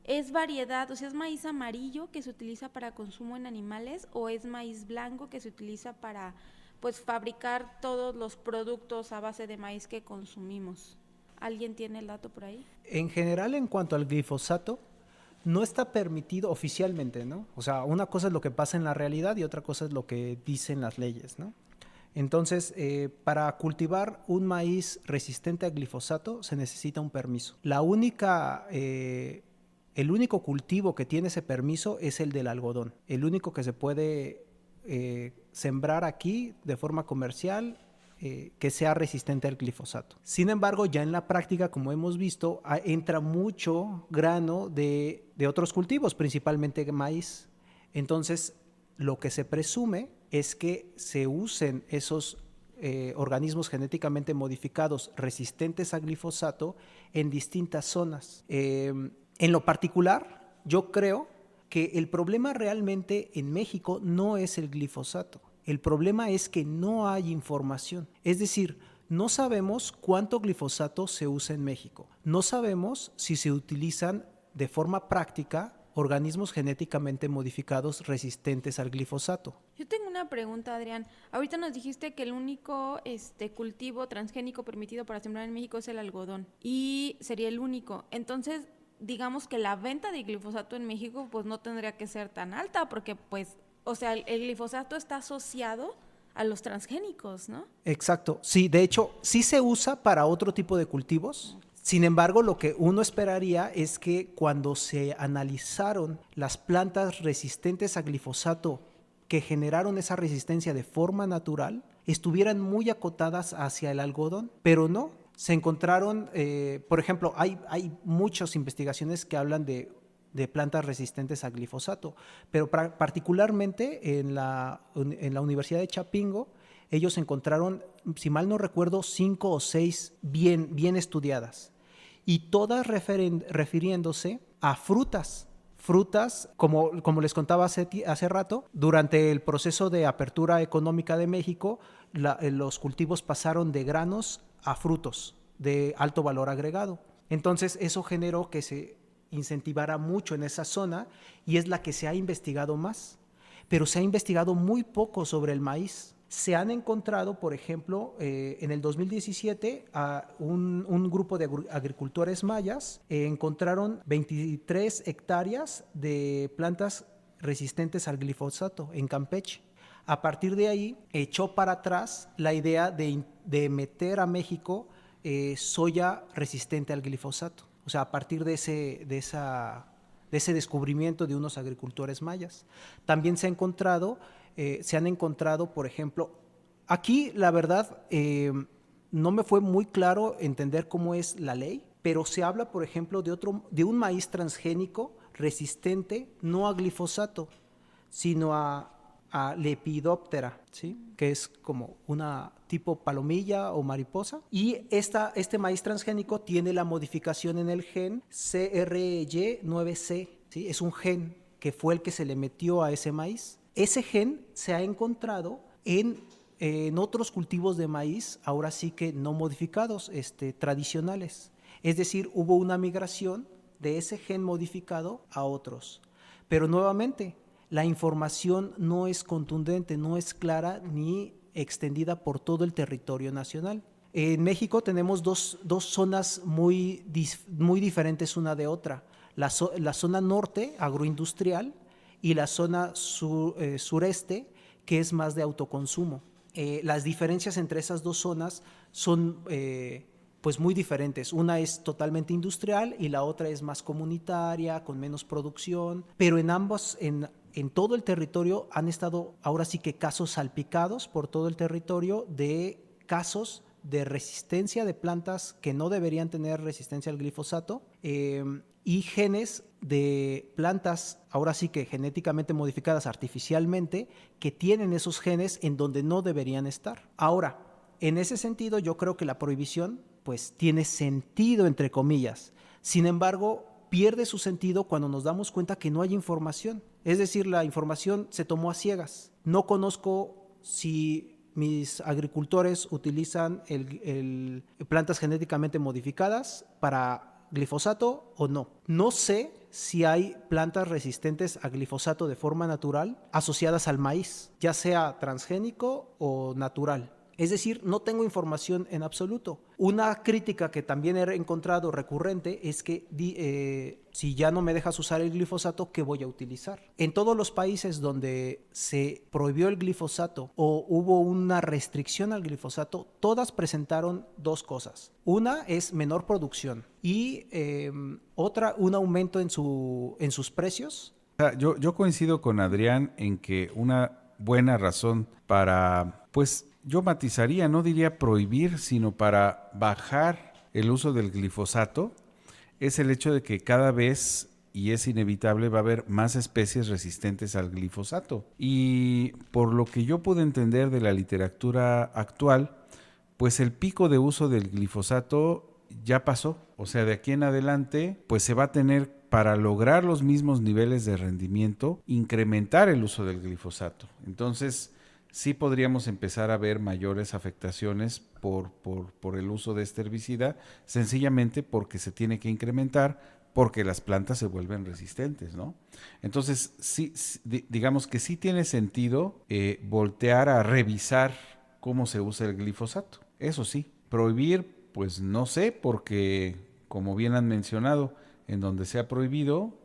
¿es variedad, o sea, es maíz amarillo que se utiliza para consumo en animales o es maíz blanco que se utiliza para, pues, fabricar todos los productos a base de maíz que consumimos? ¿Alguien tiene el dato por ahí? En general, en cuanto al glifosato, no está permitido oficialmente, ¿no? O sea, una cosa es lo que pasa en la realidad y otra cosa es lo que dicen las leyes, ¿no? Entonces, para cultivar un maíz resistente a glifosato se necesita un permiso. El único cultivo que tiene ese permiso es el del algodón. El único que se puede sembrar aquí de forma comercial que sea resistente al glifosato. Sin embargo, ya en la práctica, como hemos visto, entra mucho grano de otros cultivos, principalmente maíz. Entonces, lo que se presume es que se usen esos organismos genéticamente modificados resistentes a glifosato en distintas zonas. En lo particular, yo creo que el problema realmente en México no es el glifosato. El problema es que no hay información. Es decir, no sabemos cuánto glifosato se usa en México. No sabemos si se utilizan de forma práctica organismos genéticamente modificados resistentes al glifosato. Yo tengo una pregunta, Adrián. Ahorita nos dijiste que el único cultivo transgénico permitido para sembrar en México es el algodón y sería el único. Entonces, digamos que la venta de glifosato en México pues no tendría que ser tan alta porque pues, o sea, el glifosato está asociado a los transgénicos, ¿no? Exacto. Sí, de hecho, sí se usa para otro tipo de cultivos. Sin embargo, lo que uno esperaría es que cuando se analizaron las plantas resistentes a glifosato que generaron esa resistencia de forma natural, estuvieran muy acotadas hacia el algodón, pero no. Se encontraron, por ejemplo, hay muchas investigaciones que hablan de plantas resistentes a glifosato, pero particularmente en la Universidad de Chapingo, ellos encontraron, si mal no recuerdo, 5 o 6 bien estudiadas, y todas refiriéndose a frutas, como les contaba hace rato, durante el proceso de apertura económica de México, los cultivos pasaron de granos a frutos de alto valor agregado. Entonces eso generó que se incentivara mucho en esa zona y es la que se ha investigado más, pero se ha investigado muy poco sobre el maíz. Se han encontrado, por ejemplo, en el 2017, a un grupo de agricultores mayas encontraron 23 hectáreas de plantas resistentes al glifosato en Campeche. A partir de ahí, echó para atrás la idea de meter a México soya resistente al glifosato. O sea, a partir de ese descubrimiento de unos agricultores mayas. También se han encontrado, por ejemplo, aquí la verdad no me fue muy claro entender cómo es la ley, pero se habla, por ejemplo, de un maíz transgénico resistente no a glifosato, sino a Lepidoptera, ¿sí? Que es como una tipo palomilla o mariposa. Y este maíz transgénico tiene la modificación en el gen CRY9C, ¿sí? Es un gen que fue el que se le metió a ese maíz. Ese gen se ha encontrado en otros cultivos de maíz, ahora sí que no modificados, tradicionales. Es decir, hubo una migración de ese gen modificado a otros. Pero nuevamente, la información no es contundente, no es clara ni extendida por todo el territorio nacional. En México tenemos dos zonas muy diferentes una de otra. La zona norte, agroindustrial, y la zona sureste, que es más de autoconsumo. Las diferencias entre esas dos zonas son pues muy diferentes. Una es totalmente industrial y la otra es más comunitaria, con menos producción, pero en ambos, en todo el territorio han estado ahora sí que casos salpicados por todo el territorio de casos de resistencia de plantas que no deberían tener resistencia al glifosato y genes de plantas ahora sí que genéticamente modificadas artificialmente que tienen esos genes en donde no deberían estar. Ahora, en ese sentido yo creo que la prohibición pues tiene sentido entre comillas. Sin embargo, pierde su sentido cuando nos damos cuenta que no hay información. Es decir, la información se tomó a ciegas. No conozco si mis agricultores utilizan plantas genéticamente modificadas para glifosato o no. No sé si hay plantas resistentes a glifosato de forma natural asociadas al maíz, ya sea transgénico o natural. Es decir, no tengo información en absoluto. Una crítica que también he encontrado recurrente es que si ya no me dejas usar el glifosato, ¿qué voy a utilizar? En todos los países donde se prohibió el glifosato o hubo una restricción al glifosato, todas presentaron dos cosas. Una es menor producción y otra, un aumento en sus precios. Yo coincido con Adrián en que una buena razón para, pues, yo matizaría, no diría prohibir, sino para bajar el uso del glifosato, es el hecho de que cada vez y es inevitable, va a haber más especies resistentes al glifosato. Y por lo que yo pude entender de la literatura actual, pues el pico de uso del glifosato ya pasó. O sea, de aquí en adelante, pues se va a tener, para lograr los mismos niveles de rendimiento, incrementar el uso del glifosato. Entonces, sí podríamos empezar a ver mayores afectaciones por el uso de este herbicida, sencillamente porque se tiene que incrementar, porque las plantas se vuelven resistentes, ¿no? Entonces, sí, digamos que sí tiene sentido voltear a revisar cómo se usa el glifosato. Eso sí, prohibir, pues no sé, porque como bien han mencionado, en donde se ha prohibido,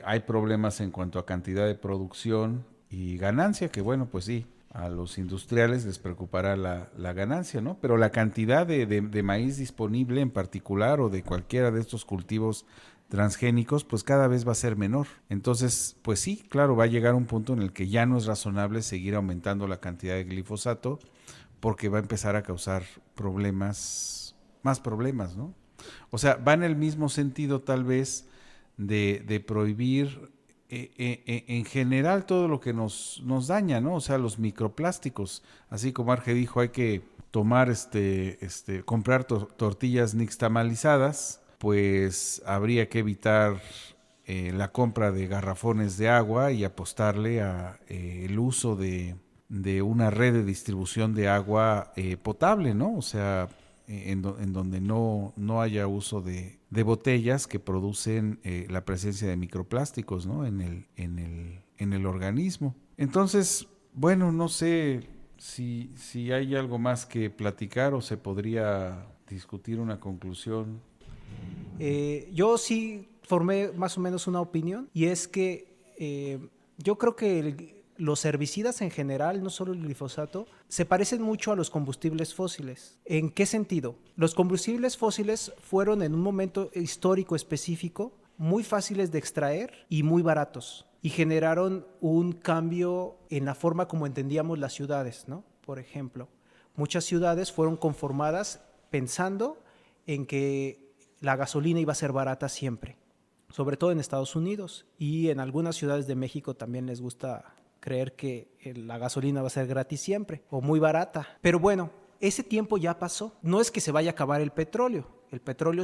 hay problemas en cuanto a cantidad de producción y ganancia, que bueno, pues sí, a los industriales les preocupará la ganancia, ¿no? Pero la cantidad de maíz disponible en particular, o de cualquiera de estos cultivos transgénicos, pues cada vez va a ser menor. Entonces, pues sí, claro, va a llegar un punto en el que ya no es razonable seguir aumentando la cantidad de glifosato, porque va a empezar a causar problemas, más problemas, ¿no? O sea, va en el mismo sentido tal vez de prohibir en general todo lo que nos daña, ¿no? O sea, los microplásticos. Así como Arge dijo, hay que tomar, comprar tortillas nixtamalizadas, pues habría que evitar la compra de garrafones de agua y apostarle a el uso de una red de distribución de agua potable, ¿no? O sea, en donde no haya uso de botellas que producen la presencia de microplásticos, ¿no? en el organismo. Entonces, bueno, no sé si hay algo más que platicar o se podría discutir una conclusión. Yo sí formé más o menos una opinión, y es que yo creo que los herbicidas en general, no solo el glifosato, se parecen mucho a los combustibles fósiles. ¿En qué sentido? Los combustibles fósiles fueron en un momento histórico específico muy fáciles de extraer y muy baratos, y generaron un cambio en la forma como entendíamos las ciudades, ¿no? Por ejemplo, muchas ciudades fueron conformadas pensando en que la gasolina iba a ser barata siempre, sobre todo en Estados Unidos, y en algunas ciudades de México también les gusta creer que la gasolina va a ser gratis siempre o muy barata. Pero bueno, ese tiempo ya pasó. No es que se vaya a acabar el petróleo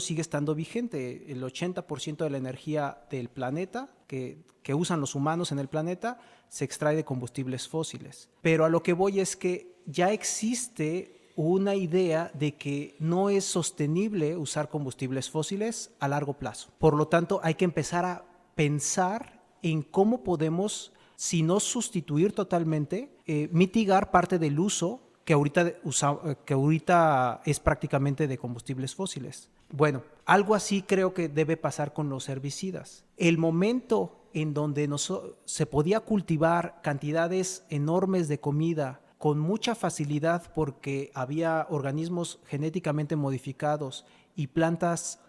sigue estando vigente. El 80% de la energía del planeta que usan los humanos en el planeta se extrae de combustibles fósiles. Pero a lo que voy es que ya existe una idea de que no es sostenible usar combustibles fósiles a largo plazo. Por lo tanto, hay que empezar a pensar en cómo podemos, si no sustituir totalmente, mitigar parte del uso que ahorita es prácticamente de combustibles fósiles. Bueno, algo así creo que debe pasar con los herbicidas. El momento en donde se podía cultivar cantidades enormes de comida con mucha facilidad porque había organismos genéticamente modificados y plantas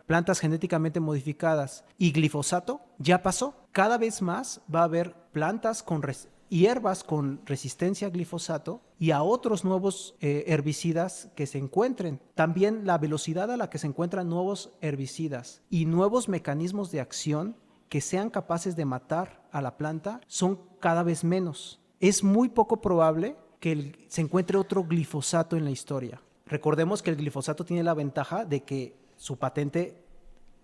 plantas genéticamente modificadas y glifosato, ya pasó. Cada vez más va a haber plantas hierbas con resistencia a glifosato y a otros nuevos herbicidas que se encuentren. También la velocidad a la que se encuentran nuevos herbicidas y nuevos mecanismos de acción que sean capaces de matar a la planta son cada vez menos. Es muy poco probable que se encuentre otro glifosato en la historia. Recordemos que el glifosato tiene la ventaja de que su patente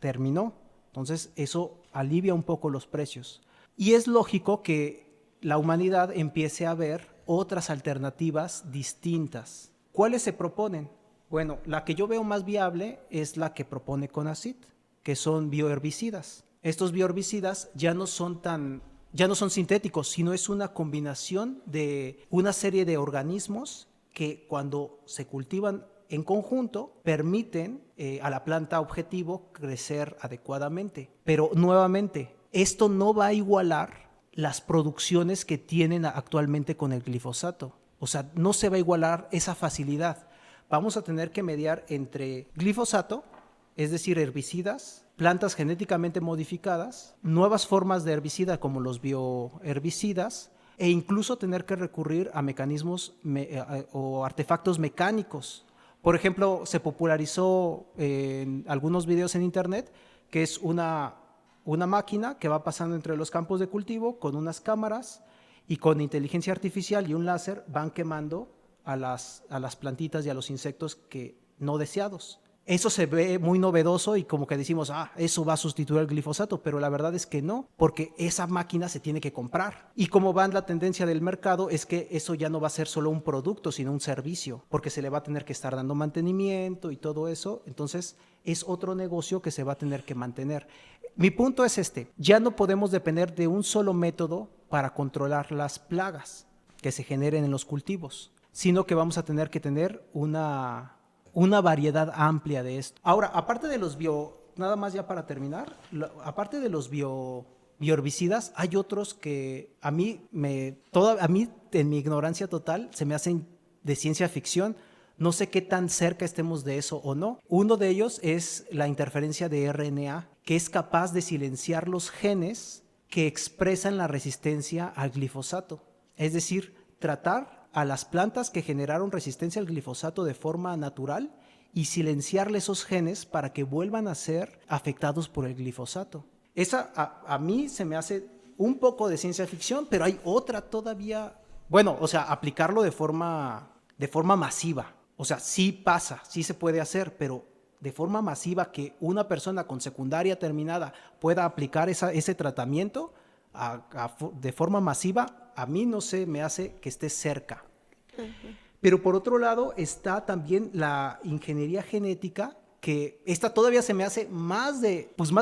terminó, entonces eso alivia un poco los precios. Y es lógico que la humanidad empiece a ver otras alternativas distintas. ¿Cuáles se proponen? Bueno, la que yo veo más viable es la que propone CONACYT, que son bioherbicidas. Estos bioherbicidas ya no son sintéticos, sino es una combinación de una serie de organismos que cuando se cultivan en conjunto permiten a la planta objetivo crecer adecuadamente. Pero nuevamente, esto no va a igualar las producciones que tienen actualmente con el glifosato. O sea, no se va a igualar esa facilidad. Vamos a tener que mediar entre glifosato, es decir, herbicidas, plantas genéticamente modificadas, nuevas formas de herbicida como los bioherbicidas, e incluso tener que recurrir a mecanismos o artefactos mecánicos. Por ejemplo, se popularizó en algunos videos en internet que es una máquina que va pasando entre los campos de cultivo con unas cámaras y con inteligencia artificial y un láser van quemando a las plantitas y a los insectos que no deseados. Eso se ve muy novedoso y como que decimos, eso va a sustituir al glifosato, pero la verdad es que no, porque esa máquina se tiene que comprar. Y como va la tendencia del mercado es que eso ya no va a ser solo un producto, sino un servicio, porque se le va a tener que estar dando mantenimiento y todo eso. Entonces es otro negocio que se va a tener que mantener. Mi punto es ya no podemos depender de un solo método para controlar las plagas que se generen en los cultivos, sino que vamos a tener que tener una variedad amplia de esto. Ahora, aparte de los nada más ya para terminar, aparte de los bioherbicidas, hay otros que a mí, en mi ignorancia total, se me hacen de ciencia ficción. No sé qué tan cerca estemos de eso o no. Uno de ellos es la interferencia de RNA, que es capaz de silenciar los genes que expresan la resistencia al glifosato. Es decir, tratar a las plantas que generaron resistencia al glifosato de forma natural y silenciarle esos genes para que vuelvan a ser afectados por el glifosato. Esa a mí se me hace un poco de ciencia ficción, pero hay otra todavía, aplicarlo de forma masiva. O sea, sí pasa, sí se puede hacer, pero de forma masiva que una persona con secundaria terminada pueda aplicar ese tratamiento de forma masiva, a mí no se me hace que esté cerca. Uh-huh. Pero por otro lado está también la ingeniería genética, que esta todavía se me hace más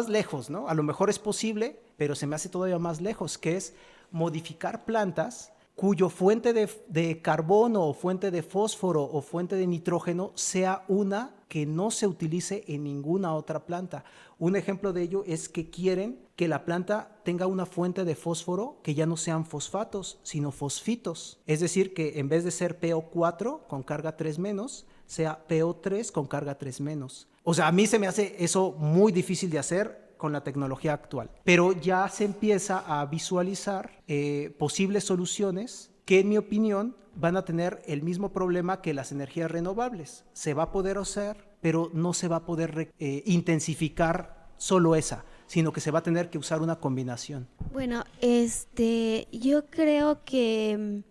lejos, ¿no? A lo mejor es posible, pero se me hace todavía más lejos, que es modificar plantas cuyo fuente de carbono o fuente de fósforo o fuente de nitrógeno sea una que no se utilice en ninguna otra planta. Un ejemplo de ello es que quieren que la planta tenga una fuente de fósforo que ya no sean fosfatos, sino fosfitos. Es decir, que en vez de ser PO4 con carga 3-, sea PO3 con carga 3-. O sea, a mí se me hace eso muy difícil de hacer con la tecnología actual. Pero ya se empieza a visualizar posibles soluciones que, en mi opinión, van a tener el mismo problema que las energías renovables. Se va a poder hacer, pero no se va a poder intensificar solo esa, sino que se va a tener que usar una combinación. Bueno, yo creo que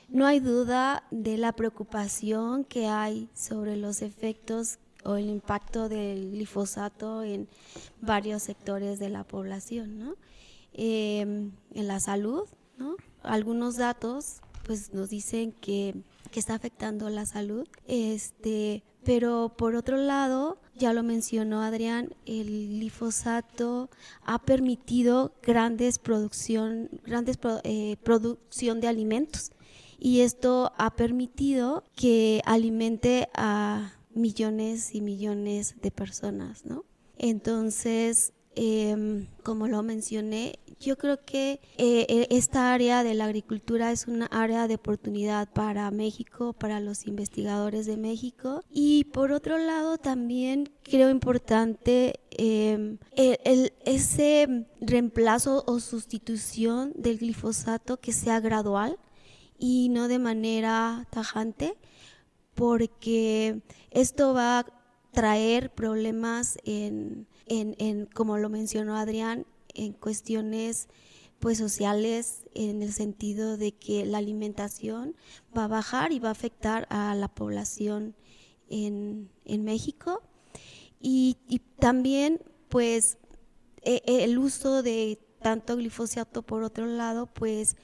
no hay duda de la preocupación que hay sobre los efectos o el impacto del glifosato en varios sectores de la población, ¿no? En la salud, ¿no? Algunos datos pues nos dicen que está afectando la salud, pero por otro lado, ya lo mencionó Adrián, el glifosato ha permitido producción de alimentos, y esto ha permitido que alimente a millones y millones de personas, ¿no? Entonces, como lo mencioné, yo creo que esta área de la agricultura es una área de oportunidad para México, para los investigadores de México. Y por otro lado, también creo importante ese reemplazo o sustitución del glifosato que sea gradual y no de manera tajante, porque esto va a traer problemas como lo mencionó Adrián, en cuestiones pues sociales, en el sentido de que la alimentación va a bajar y va a afectar a la población en México, y también pues el uso de tanto glifosato por otro lado pues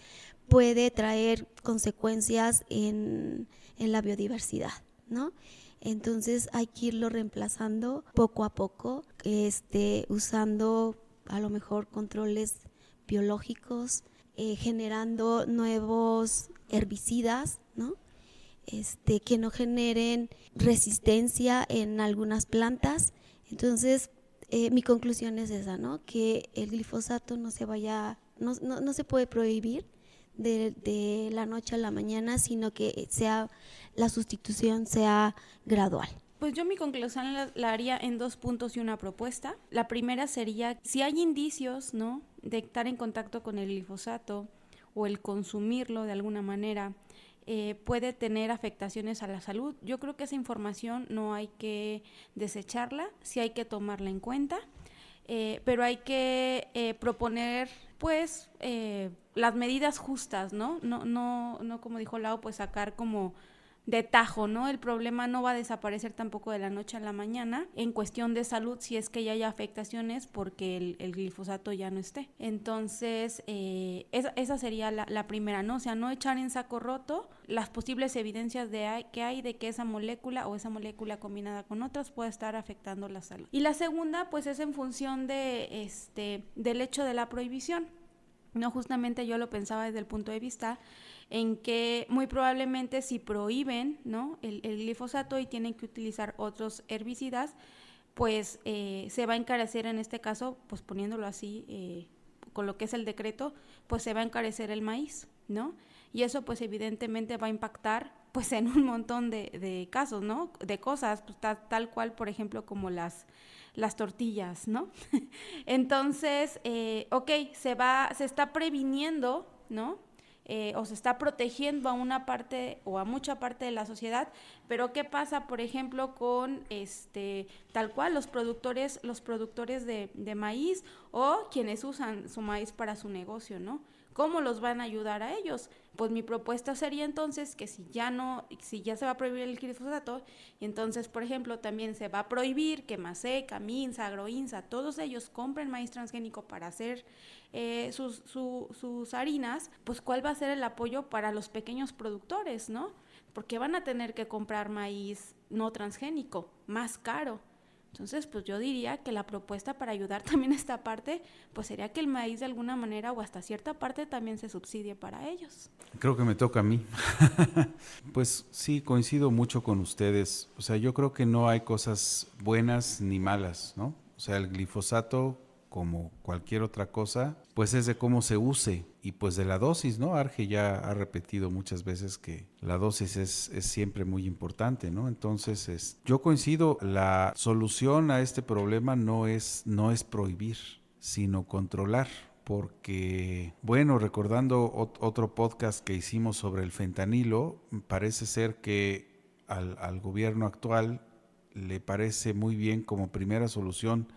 puede traer consecuencias en la biodiversidad, ¿no? Entonces hay que irlo reemplazando poco a poco, usando a lo mejor controles biológicos, generando nuevos herbicidas, ¿no? Que no generen resistencia en algunas plantas. Entonces, mi conclusión es esa, ¿no? Que el glifosato no se puede prohibir de la noche a la mañana, sino que la sustitución sea gradual. Pues yo mi conclusión la haría en 2 puntos y una propuesta. La primera sería, si hay indicios, ¿no?, de estar en contacto con el glifosato o el consumirlo de alguna manera, puede tener afectaciones a la salud. Yo creo que esa información no hay que desecharla, sí hay que tomarla en cuenta. pero hay que proponer pues las medidas justas, ¿no? No como dijo Lau, pues sacar como de tajo, ¿no? El problema no va a desaparecer tampoco de la noche a la mañana en cuestión de salud, si es que ya hay afectaciones porque el glifosato ya no esté. Entonces, esa sería la primera, ¿no? O sea, no echar en saco roto las posibles evidencias que hay de que esa molécula o esa molécula combinada con otras puede estar afectando la salud. Y la segunda, pues es en función del hecho de la prohibición. No, justamente yo lo pensaba desde el punto de vista en que muy probablemente si prohíben, ¿no?, el glifosato y tienen que utilizar otros herbicidas, pues se va a encarecer en este caso, pues poniéndolo así, con lo que es el decreto, pues se va a encarecer el maíz, ¿no? Y eso pues evidentemente va a impactar pues en un montón de casos, ¿no? De cosas, pues, tal cual, por ejemplo, como las tortillas, ¿no? Entonces, se está previniendo, ¿no? O se está protegiendo a una parte o a mucha parte de la sociedad, pero ¿qué pasa, por ejemplo, con tal cual los productores de maíz o quienes usan su maíz para su negocio, ¿no? ¿Cómo los van a ayudar a ellos? Pues mi propuesta sería entonces que si ya se va a prohibir el glifosato, y entonces, por ejemplo, también se va a prohibir que Maseca, Minsa, Agroinsa, todos ellos compren maíz transgénico para hacer sus harinas, pues ¿cuál va a ser el apoyo para los pequeños productores, ¿no? Porque van a tener que comprar maíz no transgénico, más caro. Entonces, pues yo diría que la propuesta para ayudar también a esta parte, pues sería que el maíz de alguna manera o hasta cierta parte también se subsidie para ellos. Creo que me toca a mí. Pues sí, coincido mucho con ustedes. O sea, yo creo que no hay cosas buenas ni malas, ¿no? O sea, el glifosato, como cualquier otra cosa, pues es de cómo se use y pues de la dosis, ¿no? Arge ya ha repetido muchas veces que la dosis es siempre muy importante, ¿no? Entonces, yo coincido, la solución a este problema no es prohibir, sino controlar. Porque, bueno, recordando otro podcast que hicimos sobre el fentanilo, parece ser que al gobierno actual le parece muy bien como primera solución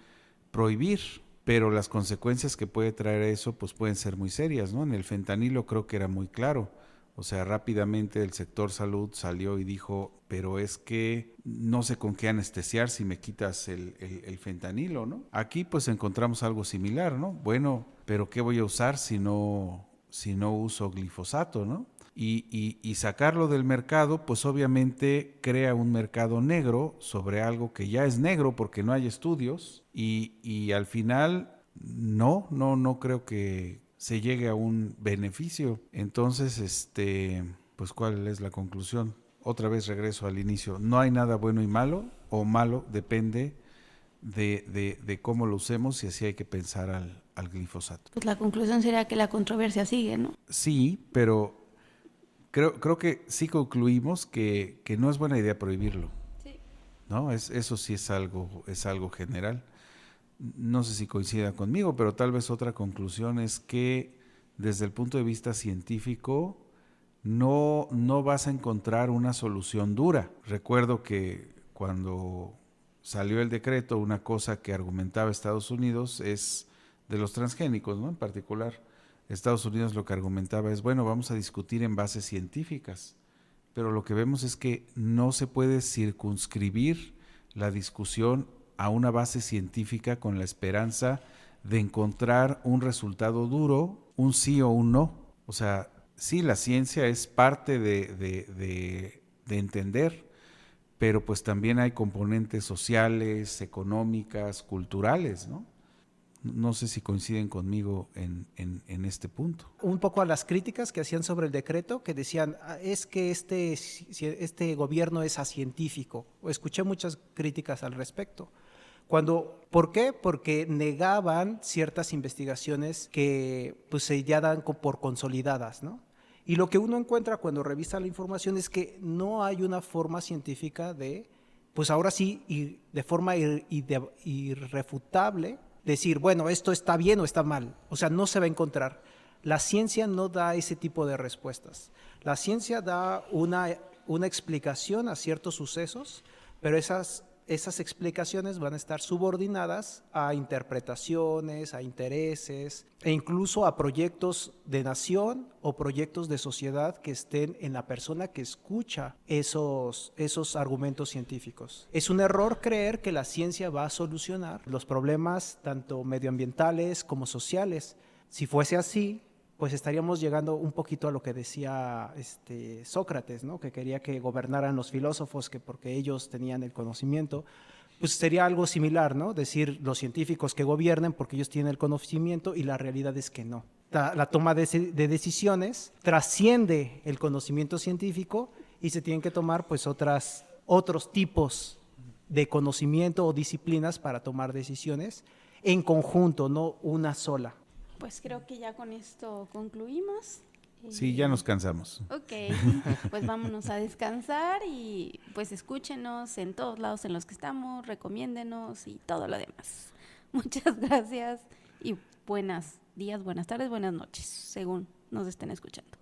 prohibir, pero las consecuencias que puede traer eso pues pueden ser muy serias, ¿no? En el fentanilo creo que era muy claro. O sea, rápidamente el sector salud salió y dijo, pero es que no sé con qué anestesiar si me quitas el fentanilo, ¿no? Aquí pues encontramos algo similar, ¿no? Bueno, pero ¿qué voy a usar si no uso glifosato, ¿no? Y sacarlo del mercado, pues obviamente crea un mercado negro sobre algo que ya es negro porque no hay estudios y al final no creo que se llegue a un beneficio. Entonces, pues ¿cuál es la conclusión? Otra vez regreso al inicio. No hay nada bueno y malo, o malo depende de cómo lo usemos y así hay que pensar al glifosato. Pues la conclusión sería que la controversia sigue, ¿no? Sí, pero creo que sí concluimos que no es buena idea prohibirlo. Sí. ¿No? Eso sí es algo general. No sé si coincida conmigo, pero tal vez otra conclusión es que desde el punto de vista científico no vas a encontrar una solución dura. Recuerdo que cuando salió el decreto, una cosa que argumentaba Estados Unidos es de los transgénicos, ¿no? En particular, Estados Unidos lo que argumentaba es, bueno, vamos a discutir en bases científicas, pero lo que vemos es que no se puede circunscribir la discusión a una base científica con la esperanza de encontrar un resultado duro, un sí o un no. O sea, sí, la ciencia es parte de entender, pero pues también hay componentes sociales, económicas, culturales, ¿no? No sé si coinciden conmigo en este punto. Un poco a las críticas que hacían sobre el decreto, que decían, es que este gobierno es acientífico. Escuché muchas críticas al respecto. ¿Por qué? Porque negaban ciertas investigaciones que pues, se ya dan por consolidadas, ¿no? Y lo que uno encuentra cuando revisa la información es que no hay una forma científica de, pues ahora sí, y de forma irrefutable, decir, bueno, esto está bien o está mal. O sea, no se va a encontrar. La ciencia no da ese tipo de respuestas. La ciencia da una explicación a ciertos sucesos, pero esa esas explicaciones van a estar subordinadas a interpretaciones, a intereses e incluso a proyectos de nación o proyectos de sociedad que estén en la persona que escucha esos argumentos científicos. Es un error creer que la ciencia va a solucionar los problemas tanto medioambientales como sociales. Si fuese así, pues estaríamos llegando un poquito a lo que decía Sócrates, ¿no? Que quería que gobernaran los filósofos, que porque ellos tenían el conocimiento. Pues sería algo similar, ¿no? Decir los científicos que gobiernen porque ellos tienen el conocimiento, y la realidad es que no. La toma de decisiones trasciende el conocimiento científico y se tienen que tomar pues otros tipos de conocimiento o disciplinas para tomar decisiones en conjunto, no una sola. Pues creo que ya con esto concluimos. Sí, ya nos cansamos. Ok, pues vámonos a descansar y pues escúchenos en todos lados en los que estamos, recomiéndenos y todo lo demás. Muchas gracias y buenos días, buenas tardes, buenas noches, según nos estén escuchando.